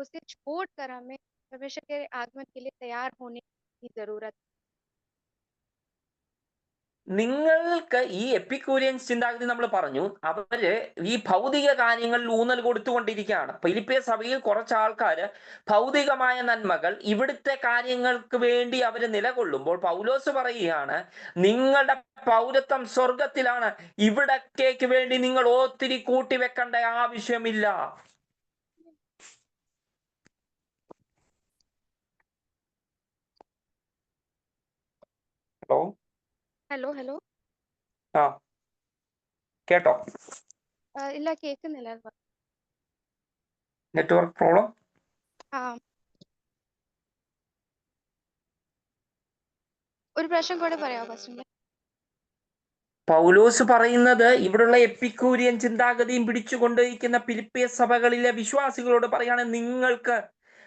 [SPEAKER 1] उसे छोड़कर हमें परमेश्वर के आगमन के लिए तैयार होने की जरूरत है।
[SPEAKER 2] നിങ്ങൾക്ക് ഈ എപ്പിക്യൂരിയൻസ് ചിന്താഗതി നമ്മൾ പറഞ്ഞു, അവര് ഈ ഭൗതിക കാര്യങ്ങളിൽ ഊന്നൽ കൊടുത്തുകൊണ്ടിരിക്കുകയാണ്. ഫിലിപ്പിയ സഭയിൽ കുറച്ച് ആൾക്കാര് ഭൗതികമായ നന്മകൾ, ഇവിടുത്തെ കാര്യങ്ങൾക്ക് വേണ്ടി അവര് നിലകൊള്ളുമ്പോൾ പൗലോസ് പറയുകയാണ്, നിങ്ങളുടെ പൗരത്വം സ്വർഗത്തിലാണ്, ഇവിടത്തേക്ക് വേണ്ടി നിങ്ങൾ ഒത്തിരി കൂട്ടി വെക്കേണ്ട ആവശ്യമില്ല. ഹലോ
[SPEAKER 1] ഹലോ ഹലോ
[SPEAKER 2] ആ കേട്ടോ?
[SPEAKER 1] ഇല്ല, കേൾക്കുന്നില്ല.
[SPEAKER 2] Network problem?
[SPEAKER 1] ആ, ഒരു പ്രാവശ്യം കൂടെ പറയാമോ ഫസ്റ്റ്?
[SPEAKER 2] പൗലോസ് പറയുന്നത് ഇവിടുള്ള എപ്പിക്യൂരിയൻ ചിന്താഗതിയും പിടിച്ചുകൊണ്ടിരിക്കുന്ന ഫിലിപ്പിയ സഭകളിലെ വിശ്വാസികളോട് പറയാണ്, നിങ്ങൾക്ക്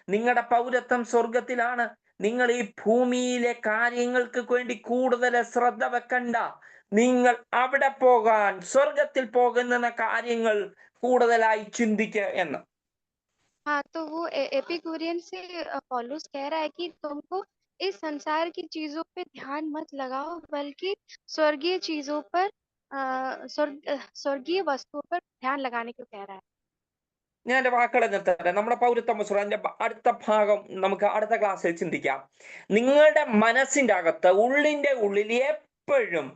[SPEAKER 2] നിങ്ങളുടെ പൗരത്വം സ്വർഗത്തിലാണ്, നിങ്ങൾ ഈ ഭൂമിയിലെ കാര്യങ്ങൾക്ക് വേണ്ടി കൂടുതൽ ശ്രദ്ധ വെക്കണ്ട, നിങ്ങൾ അവിടെ പോകാൻ, സ്വർഗത്തിൽ പോകുന്ന കാര്യങ്ങൾ കൂടുതലായി ചിന്തിക്കുക എന്ന്.
[SPEAKER 1] हाँ, तो वो एपिक्यूरियन से पौलुस कह रहा है कि तुमको इस संसार की चीजों पे ध्यान मत लगाओ, बल्कि स्वर्गीय चीजों पर स्वर्गीय वस्तुओं पर ध्यान लगाने को कह रहा है।
[SPEAKER 2] ഞാൻ എൻ്റെ വാക്കുകളെ നിർത്തട്ടെ. നമ്മുടെ പൗരത്വം അതിന്റെ അടുത്ത ഭാഗം നമുക്ക് അടുത്ത ക്ലാസ്സിൽ ചിന്തിക്കാം. നിങ്ങളുടെ മനസ്സിന്റെ അകത്ത്, ഉള്ളിന്റെ ഉള്ളിൽ എപ്പോഴും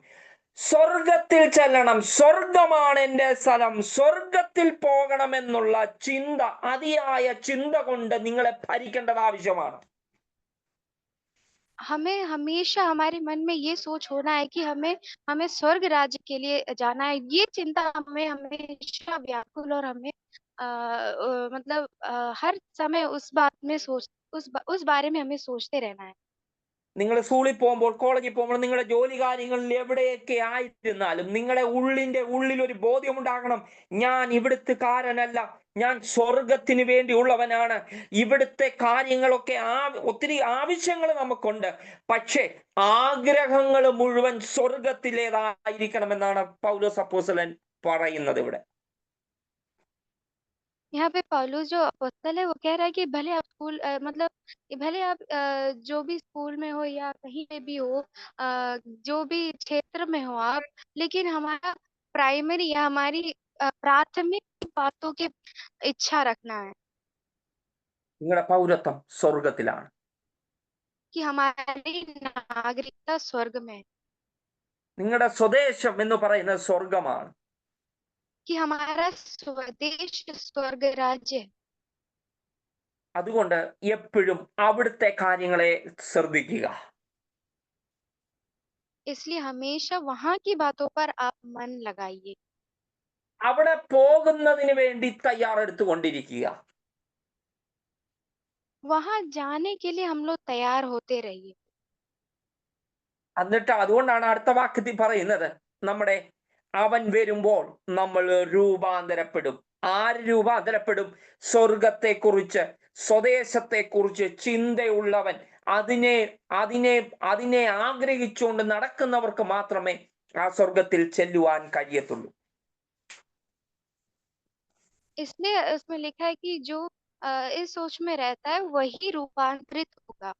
[SPEAKER 2] സ്വർഗത്തിൽ ചെല്ലണം, സ്വർഗമാണ് എൻ്റെ സ്ഥലം, സ്വർഗത്തിൽ പോകണമെന്നുള്ള ചിന്ത, അതിയായ ചിന്ത കൊണ്ട് നിങ്ങളെ ഭരിക്കേണ്ടത് ആവശ്യമാണ്.
[SPEAKER 1] हमें हमेशा हमारे मन में ये सोच होना है कि हमें स्वर्ग राज्य के लिए जाना है। ये चिंता हमें हमेशा व्याकुल और हमें मतलब हर समय उस बारे में हमें सोचते रहना है।
[SPEAKER 2] നിങ്ങൾ സ്കൂളിൽ പോകുമ്പോൾ, കോളേജിൽ പോകുമ്പോൾ, നിങ്ങളുടെ ജോലി കാര്യങ്ങളിൽ എവിടെയൊക്കെ ആയിരുന്നാലും നിങ്ങളുടെ ഉള്ളിന്റെ ഉള്ളിൽ ഒരു ബോധ്യമുണ്ടാകണം, ഞാൻ ഇവിടുത്തുകാരനല്ല, ഞാൻ സ്വർഗത്തിന് വേണ്ടിയുള്ളവനാണ്. ഇവിടുത്തെ കാര്യങ്ങളൊക്കെ ഒത്തിരി ആവശ്യങ്ങൾ നമുക്കുണ്ട്, പക്ഷേ ആഗ്രഹങ്ങൾ മുഴുവൻ സ്വർഗത്തിലേതായിരിക്കണമെന്നാണ് പൗലോസ് അപ്പോസ്തലൻ പറയുന്നത് ഇവിടെ.
[SPEAKER 1] यहाँ पे पौलुस जो अपोस्तल है वो कह रहा है कि भले आप मतलब भले आप जो भी स्कूल में हो या कहीं पे भी हो, जो भी क्षेत्र में हो आप, लेकिन हमारा प्राइमरी या हमारी प्राथमिक बातों की इच्छा रखना है
[SPEAKER 2] നിങ്ങളുടെ പൗരത്വം സ്വർഗത്തിലാണ്.
[SPEAKER 1] कि हमारी नागरिकता स्वर्ग में है,
[SPEAKER 2] നിങ്ങളുടെ സ്വദേശം എന്ന് പറയുന്നത് സ്വർഗമാണ്.
[SPEAKER 1] कि हमारा स्वदेश स्वर्ग राज्य है.
[SPEAKER 2] അതുകൊണ്ട് എപ്പോഴും അവിടുത്തെ കാര്യങ്ങളെ ശ്രദ്ധിക്കുക.
[SPEAKER 1] इसलिए हमेशा वहां की बातों पर आप मन लगाइए.
[SPEAKER 2] അവിടെ പോകുന്നതിന് വേണ്ടി തയ്യാറെടുത്തുകൊണ്ടിരിക്കുക.
[SPEAKER 1] वहां जाने के लिए हम लोग तैयार होते रहिए.
[SPEAKER 2] എന്നിട്ട് അതുകൊണ്ടാണ് അടുത്ത വാക്യത്തിൽ പറയുന്നത്, നമ്മുടെ അവൻ വരുമ്പോൾ നമ്മൾ രൂപാന്തരപ്പെടും. ആര് രൂപാന്തരപ്പെടും? സ്വർഗത്തെക്കുറിച്ച്, സ്വദേശത്തെക്കുറിച്ച് ചിന്തയുള്ളവൻ, അതിനെ ആഗ്രഹിച്ചുകൊണ്ട് നടക്കുന്നവർക്ക് മാത്രമേ ആ സ്വർഗത്തിൽ ചെല്ലുവാൻ കഴിയത്തുള്ളൂ.
[SPEAKER 1] इसलिए इसमें लिखा है कि जो इस सोच में रहता है वही रूपांतरित होगा.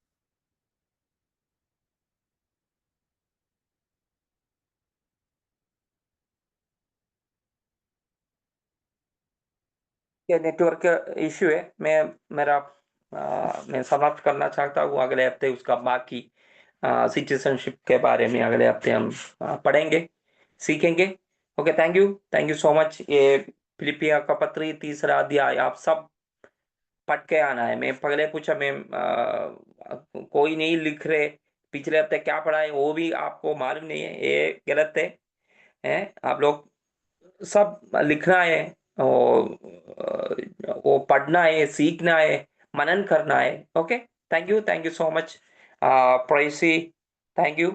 [SPEAKER 2] ये नेटवर्क इश्यू है, मैं समाप्त करना चाहता हूँ. अगले हफ्ते उसका बाकी सिटीजनशिप के बारे में अगले हफ्ते हम पढ़ेंगे, सीखेंगे. Okay, thank you so much. ये फिलिपिया का पत्री 3रा अध्याय आप सब पढ़ के आना है. मैं पहले पूछा, मैं कोई नहीं लिख रहे, पिछले हफ्ते क्या पढ़ा है वो भी आपको मालूम नहीं है, ये गलत है. आप लोग सब लिखना है, वो पढ़ना है, सीखना है, मनन करना है. Okay, thank you so much. Pricey, thank you.